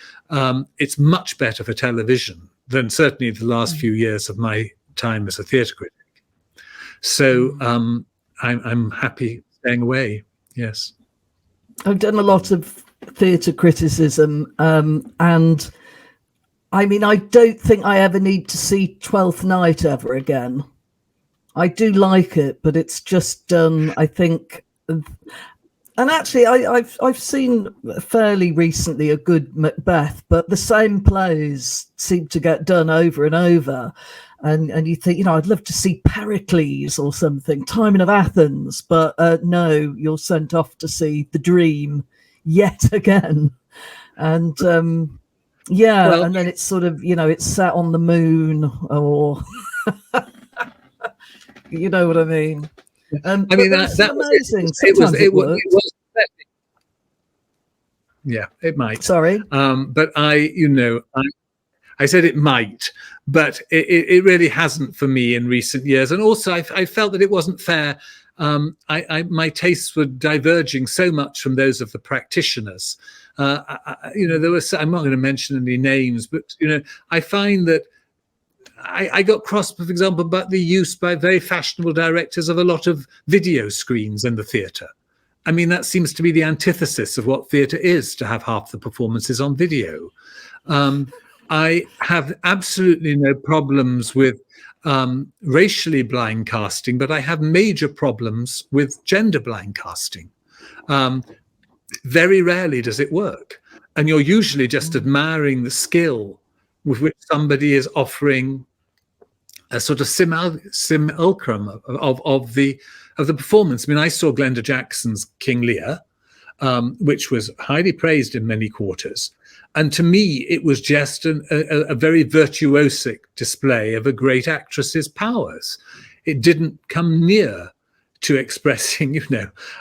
it's much better for television than certainly the last few years of my time as a theatre critic. So I'm happy staying away, yes. I've done a lot of theatre criticism, and I mean, I don't think I ever need to see Twelfth Night ever again. I do like it, but it's just I think, and actually I've seen fairly recently a good Macbeth, but the same plays seem to get done over and over. And you think, I'd love to see Pericles or something, Timon of Athens, but no, you're sent off to see The Dream yet again. And and then it's sort of, it's set on the moon, or you know what I mean. I mean, that amazing. Was it was yeah, it might. Sorry, but I said it might, but it really hasn't for me in recent years. And also, I felt that it wasn't fair. My tastes were diverging so much from those of the practitioners. There was. I'm not going to mention any names, but I find that I got cross, for example, about the use by very fashionable directors of a lot of video screens in the theatre. I mean, that seems to be the antithesis of what theatre is, to have half the performances on video. I have absolutely no problems with racially blind casting, but I have major problems with gender blind casting. Very rarely does it work. And you're usually just admiring the skill with which somebody is offering a sort of simulacrum of the performance. I mean, I saw Glenda Jackson's King Lear, which was highly praised in many quarters. And to me, it was just a very virtuosic display of a great actress's powers. It didn't come near to expressing,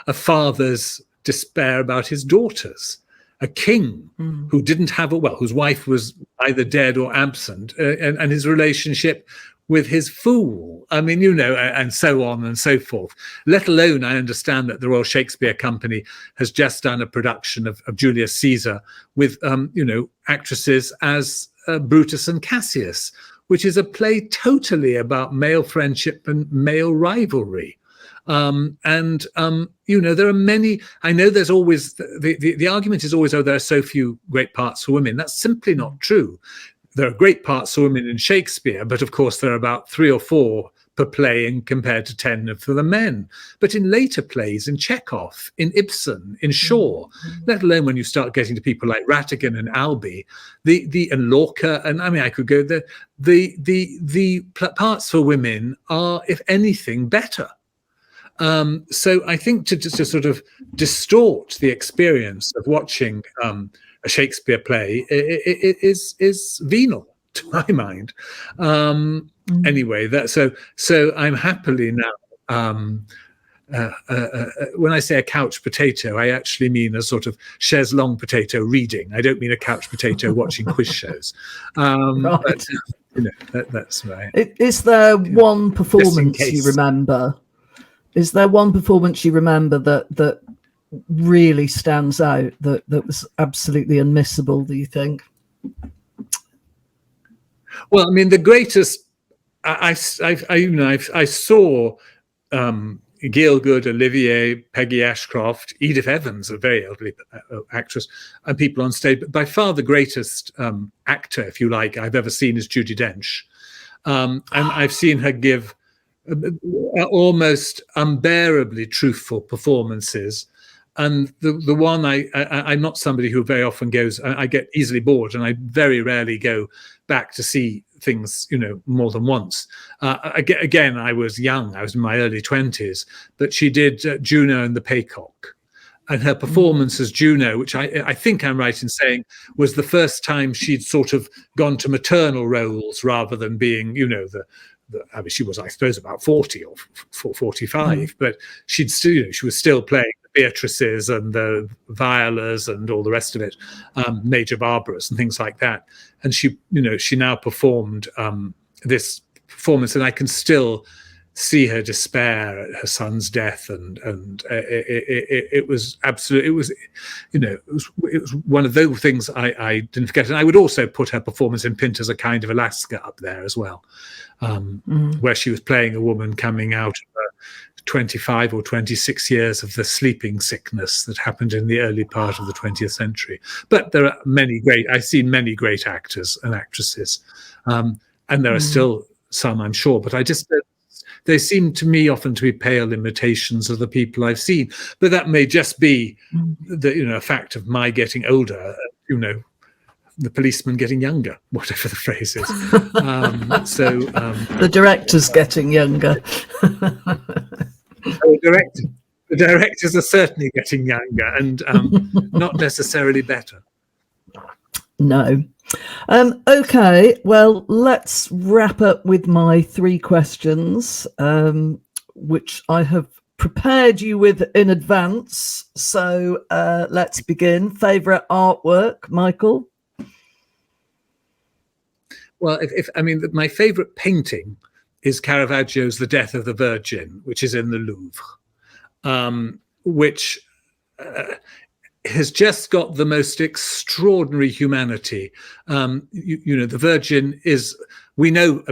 a father's despair about his daughters. A king who didn't have whose wife was either dead or absent, and his relationship with his fool. I mean, and so on and so forth. Let alone, I understand that the Royal Shakespeare Company has just done a production of Julius Caesar with, actresses as Brutus and Cassius, which is a play totally about male friendship and male rivalry. There are many. I know there's always the argument is always, there are so few great parts for women. That's simply not true. There are great parts for women in Shakespeare, but of course there are about 3 or 4 per play, and compared to 10 for the men. But in later plays, in Chekhov, in Ibsen, in Shaw, let alone when you start getting to people like Rattigan and Albee, and Lorca, and I mean, I could go there. The parts for women are, if anything, better. So I think to sort of distort the experience of watching a Shakespeare play is venal, to my mind. Anyway, so I'm happily now. When I say a couch potato, I actually mean a sort of chaise longue potato reading. I don't mean a couch potato watching quiz shows. Right. But that's right. Is there one performance you remember? Is there one performance you remember that really stands out, that was absolutely unmissable, do you think? Well, I mean, the greatest, I saw Gielgud, Olivier, Peggy Ashcroft, Edith Evans, a very elderly actress, and people on stage. But by far the greatest actor, if you like, I've ever seen is Judi Dench. And I've seen her give almost unbearably truthful performances. And the one I'm not somebody who very often goes, I get easily bored, and I very rarely go back to see things, more than once. Again, I was young, I was in my early 20s, but she did Juno and the Paycock. And her performance as Juno, which I think I'm right in saying, was the first time she'd sort of gone to maternal roles rather than being, I mean, she was, I suppose, about 40 or 45, but she was still playing the Beatrices and the Violas and all the rest of it, Major Barbaras and things like that. And she now performed this performance, and I can still see her despair at her son's death, and it was absolutely, it was one of those things I didn't forget. And I would also put her performance in Pinter's A Kind of Alaska up there as well, where she was playing a woman coming out of 25 or 26 years of the sleeping sickness that happened in the early part of the 20th century. But there are I've seen many great actors and actresses, and there are still some, I'm sure, but they seem to me often to be pale imitations of the people I've seen. But that may just be a fact of my getting older, the policeman getting younger, whatever the phrase is. The director's getting younger. The directors are certainly getting younger, and not necessarily better. No. Okay, well, let's wrap up with my 3 questions, which I have prepared you with in advance. So let's begin. Favourite artwork, Michael? Well, my favourite painting is Caravaggio's The Death of the Virgin, which is in the Louvre, which has just got the most extraordinary humanity. The Virgin is, we know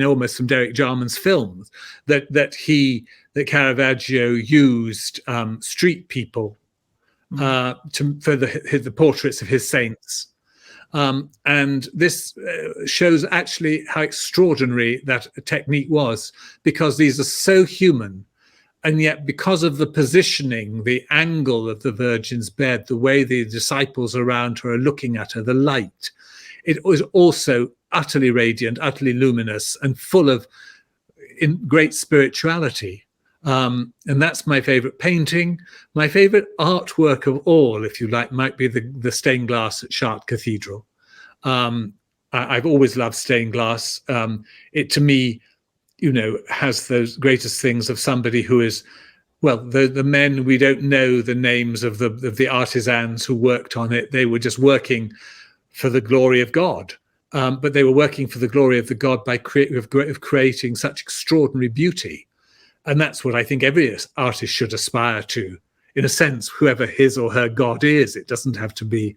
almost from Derek Jarman's films that Caravaggio used street people for the portraits of his saints. And this shows actually how extraordinary that technique was, because these are so human. And yet, because of the positioning, the angle of the Virgin's bed, the way the disciples around her are looking at her, the light, it was also utterly radiant, utterly luminous, and full of great spirituality. And that's my favorite painting. My favorite artwork of all, if you like, might be the stained glass at Chartres Cathedral. I've always loved stained glass. It, to me, has those greatest things of somebody who is, well, the men, we don't know the names of the artisans who worked on it. They were just working for the glory of God. But they were working for the glory of the God by creating such extraordinary beauty. And that's what I think every artist should aspire to. In a sense, whoever his or her God is, it doesn't have to be,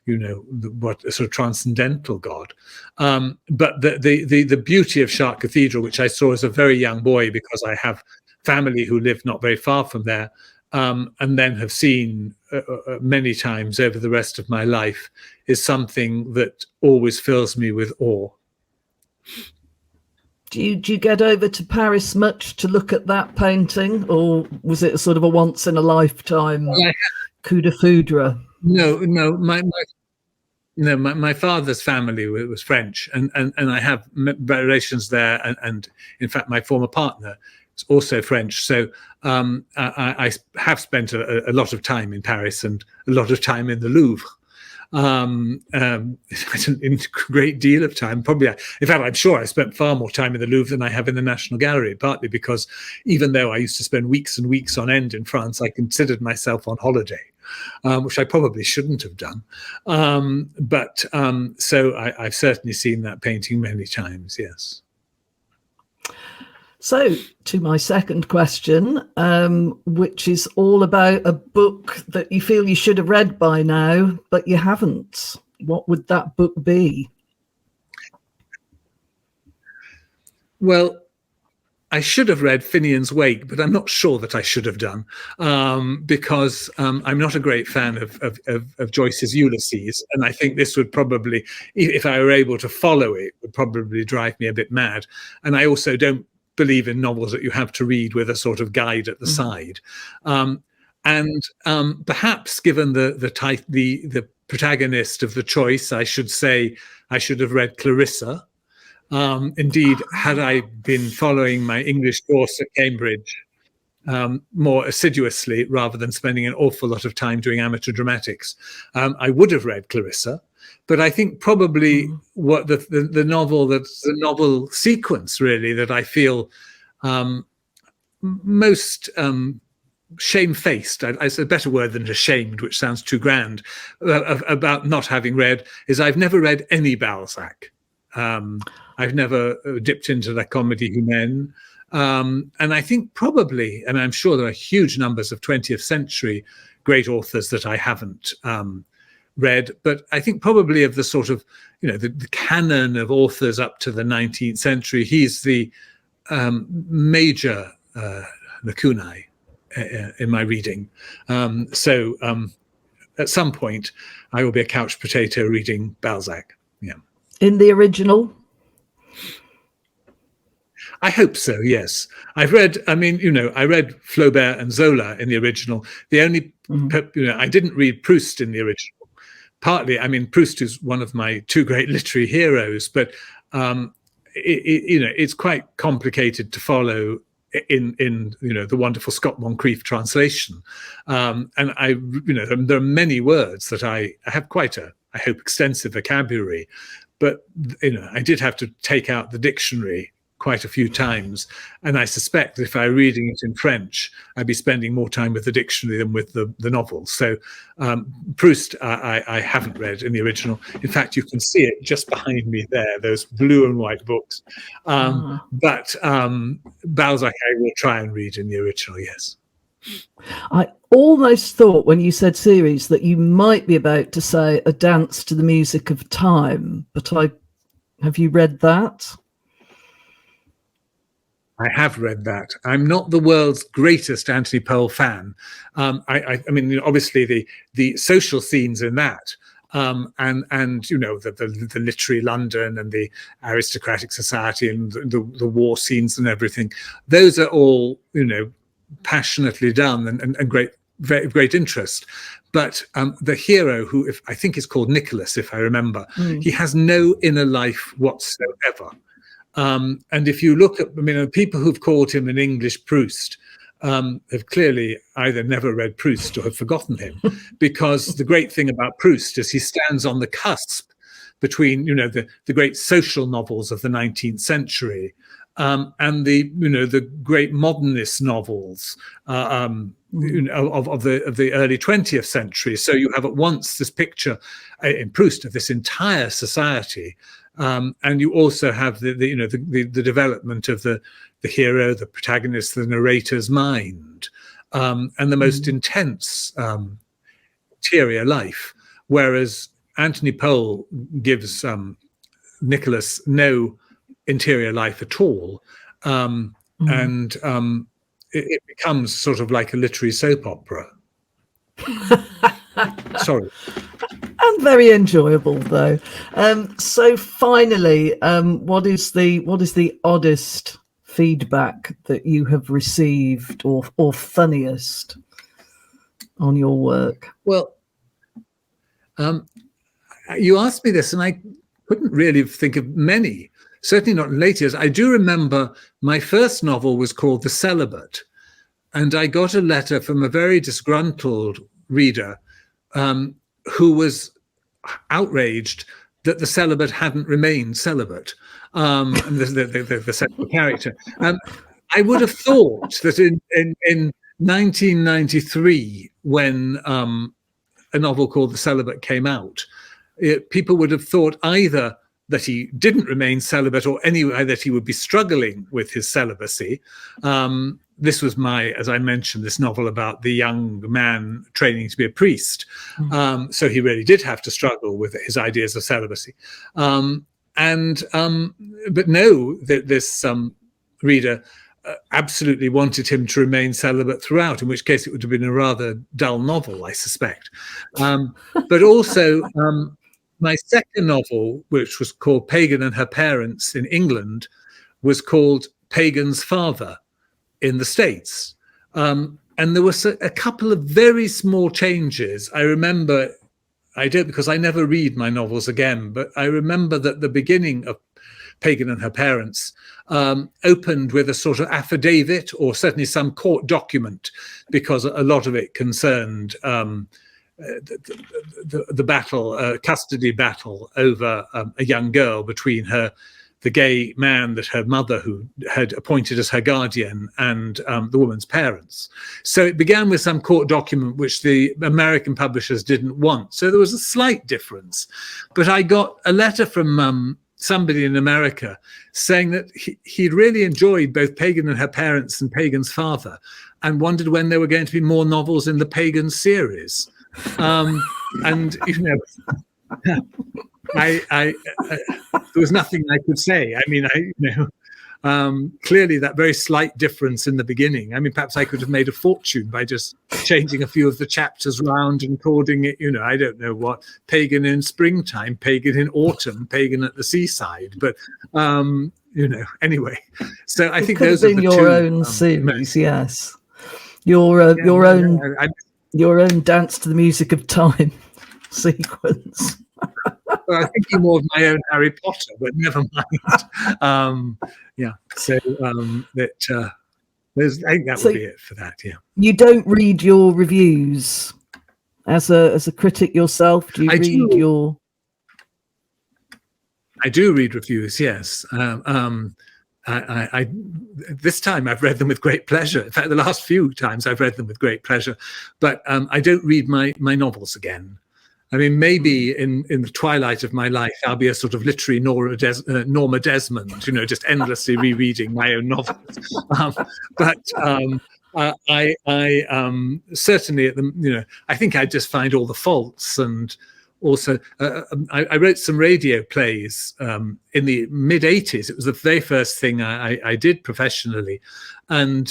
what a sort of transcendental God. But the beauty of Chartres Cathedral, which I saw as a very young boy, because I have family who live not very far from there, and then have seen many times over the rest of my life, is something that always fills me with awe. Do you get over to Paris much to look at that painting, or was it a sort of a once in a lifetime coup de foudre? No. My father's family was French, and I have relations there, and in fact, my former partner is also French. So I have spent a lot of time in Paris and a lot of time in the Louvre. In a great deal of time, probably. In fact, I'm sure I spent far more time in the Louvre than I have in the National Gallery, partly because even though I used to spend weeks and weeks on end in France, I considered myself on holiday, which I probably shouldn't have done. So I've certainly seen that painting many times, yes. So, to my second question, which is all about a book that you feel you should have read by now, but you haven't. What would that book be? Well, I should have read Finian's Wake, but I'm not sure that I should have done, because I'm not a great fan of Joyce's Ulysses. And I think this would probably, if I were able to follow it, would probably drive me a bit mad. And I also don't believe in novels that you have to read with a sort of guide at the side. Perhaps given the protagonist of the choice, I should say I should have read Clarissa. Indeed, had I been following my English course at Cambridge more assiduously, rather than spending an awful lot of time doing amateur dramatics, I would have read Clarissa. But I think probably what the novel sequence really that I feel most shamefaced, it's a better word than ashamed, which sounds too grand, about not having read, is I've never read any Balzac. I've never dipped into La Comédie Humaine. And I think probably, and I'm sure there are huge numbers of 20th century great authors that I haven't read, but I think probably of the sort of, the canon of authors up to the 19th century, he's the major lacunae in my reading. So at some point, I will be a couch potato reading Balzac. Yeah. In the original? I hope so, yes. I read Flaubert and Zola in the original. The only, I didn't read Proust in the original, partly, I mean, Proust is one of my two great literary heroes, but it's quite complicated to follow in the wonderful Scott Moncrief translation, and there are many words that I have quite I hope extensive vocabulary, but I did have to take out the dictionary quite a few times, and I suspect that if I were reading it in French, I'd be spending more time with the dictionary than with the novel. So Proust I haven't read in the original. In fact, you can see it just behind me there, those blue and white books. But Balzac I will try and read in the original, yes. I almost thought when you said series that you might be about to say A Dance to the Music of Time, but have you read that? I have read that. I'm not the world's greatest Anthony Powell fan. I mean, obviously the social scenes in that, and the literary London and the aristocratic society and the war scenes and everything. Those are all passionately done and great, very great interest. But the hero, who I think is called Nicholas, if I remember, he has no inner life whatsoever. And if you look at, people who've called him an English Proust have clearly either never read Proust or have forgotten him, because the great thing about Proust is he stands on the cusp between, the great social novels of the 19th century and the great modernist novels of the early 20th century. So you have at once this picture in Proust of this entire society. And you also have the development of the hero, the protagonist, the narrator's mind, and the most intense interior life. Whereas Anthony Powell gives Nicholas no interior life at all, and it becomes sort of like a literary soap opera. Sorry. And very enjoyable, though. So finally, what is the oddest feedback that you have received, or funniest on your work? Well, you asked me this, and I couldn't really think of many. Certainly not in later years. I do remember my first novel was called The Celibate, and I got a letter from a very disgruntled reader who was outraged that the celibate hadn't remained celibate, the central character. I would have thought that in 1993, when a novel called The Celibate came out, people would have thought either that he didn't remain celibate, or anyway that he would be struggling with his celibacy. This was as I mentioned, this novel about the young man training to be a priest. So he really did have to struggle with his ideas of celibacy. But no, this reader absolutely wanted him to remain celibate throughout, in which case it would have been a rather dull novel, I suspect. But also, my second novel, which was called Pagan and Her Parents in England, was called Pagan's Father in the States. And there was a couple of very small changes. I remember, because I never read my novels again, but I remember that the beginning of Pagan and Her Parents opened with a sort of affidavit, or certainly some court document, because a lot of it concerned the battle, custody battle over a young girl between the gay man that her mother, who had appointed as her guardian, and the woman's parents. So it began with some court document which the American publishers didn't want. So there was a slight difference. But I got a letter from somebody in America saying that he'd really enjoyed both Pagan and Her Parents and Pagan's Father, and wondered when there were going to be more novels in the Pagan series. And there was nothing I could say. I mean, clearly that very slight difference in the beginning. I mean, perhaps I could have made a fortune by just changing a few of the chapters around and calling it, I don't know what, Pagan in springtime, Pagan in autumn, Pagan at the seaside. But, anyway. So I think those are the your two, own series, yes. Your own Dance to the Music of Time. sequence. Well, I'm thinking more of my own Harry Potter, but never mind. Yeah, so I think that would be it for that. Yeah. You don't read your reviews as a critic yourself? Do you read your? I do read reviews. Yes. I this time I've read them with great pleasure. In fact, the last few times I've read them with great pleasure, but I don't read my novels again. I mean, maybe in the twilight of my life, I'll be a sort of literary Norma Desmond, just endlessly rereading my own novels. But I certainly, I think I just find all the faults. And also, I wrote some radio plays in the mid-'80s. It was the very first thing I did professionally. And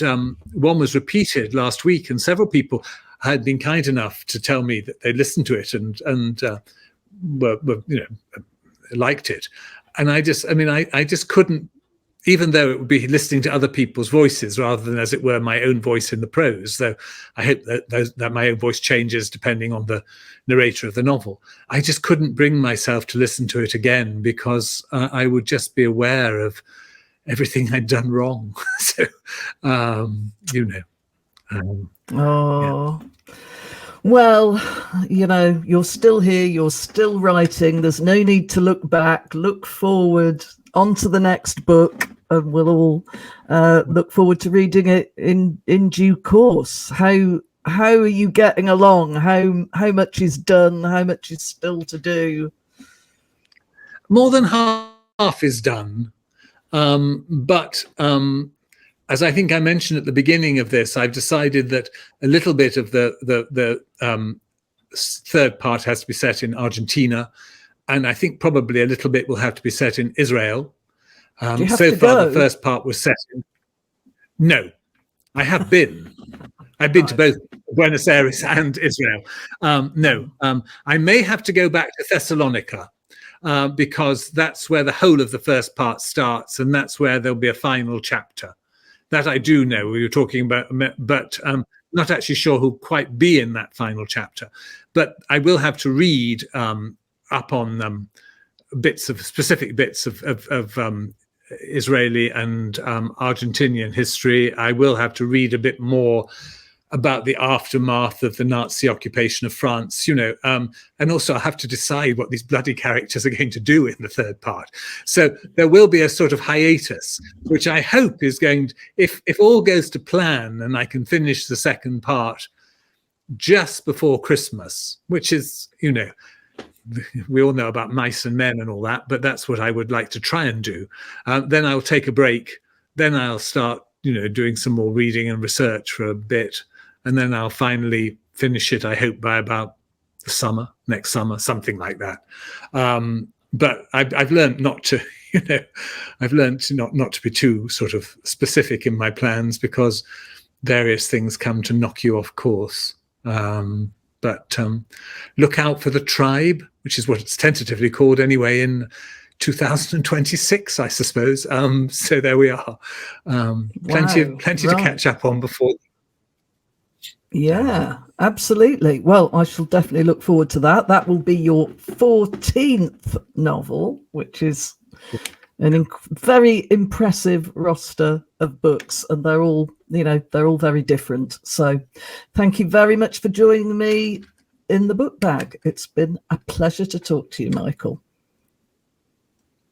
one was repeated last week, and several people had been kind enough to tell me that they listened to it and were liked it. And I just couldn't, even though it would be listening to other people's voices rather than, as it were, my own voice in the prose, though I hope that my own voice changes depending on the narrator of the novel. I just couldn't bring myself to listen to it again because I would just be aware of everything I'd done wrong. So, yeah. Well, you're still here, you're still writing. There's no need to look back, look forward, on to the next book, and we'll all look forward to reading it in due course. How are you getting along? How much is done? How much is still to do? More than half is done, but as I think I mentioned at the beginning of this, I've decided that a little bit of the third part has to be set in Argentina, and I think probably a little bit will have to be set in Israel. So far, the first part was set in. No, I have been. I've been to both Buenos Aires and Israel. I may have to go back to Thessalonica because that's where the whole of the first part starts, and that's where there'll be a final chapter. That I do know we were talking about, but not actually sure who'll quite be in that final chapter. But I will have to read up on specific bits of Israeli and Argentinian history. I will have to read a bit more about the aftermath of the Nazi occupation of France, and also I have to decide what these bloody characters are going to do in the third part. So there will be a sort of hiatus, which I hope is going to, if all goes to plan and I can finish the second part just before Christmas, which is, we all know about mice and men and all that, but that's what I would like to try and do. Then I'll take a break. Then I'll start, doing some more reading and research for a bit. And then I'll finally finish it, I hope, by about the next summer, something like that. But I've learned not to, I've learned not to be too sort of specific in my plans because various things come to knock you off course. But look out for The Tribe, which is what it's tentatively called anyway, in 2026, I suppose. So there we are. Plenty to catch up on before. Yeah, absolutely. Well, I shall definitely look forward to that. That will be your 14th novel, which is an very impressive roster of books, and they're all very different. So thank you very much for joining me in the book bag. It's been a pleasure to talk to you, Michael.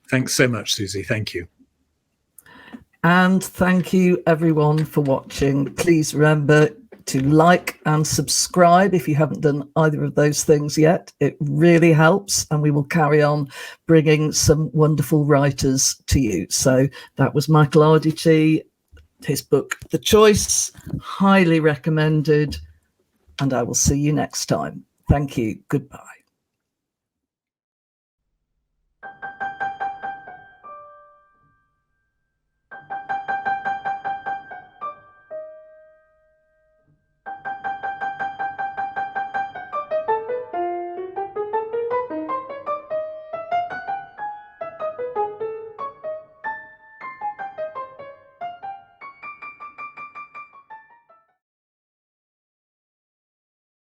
Thanks so much, Suzi. Thank you. And thank you everyone for watching. Please remember to like and subscribe if you haven't done either of those things yet. It really helps, and we will carry on bringing some wonderful writers to you. So that was Michael Arditti, his book The Choice, highly recommended, and I will see you next time. Thank you. Goodbye.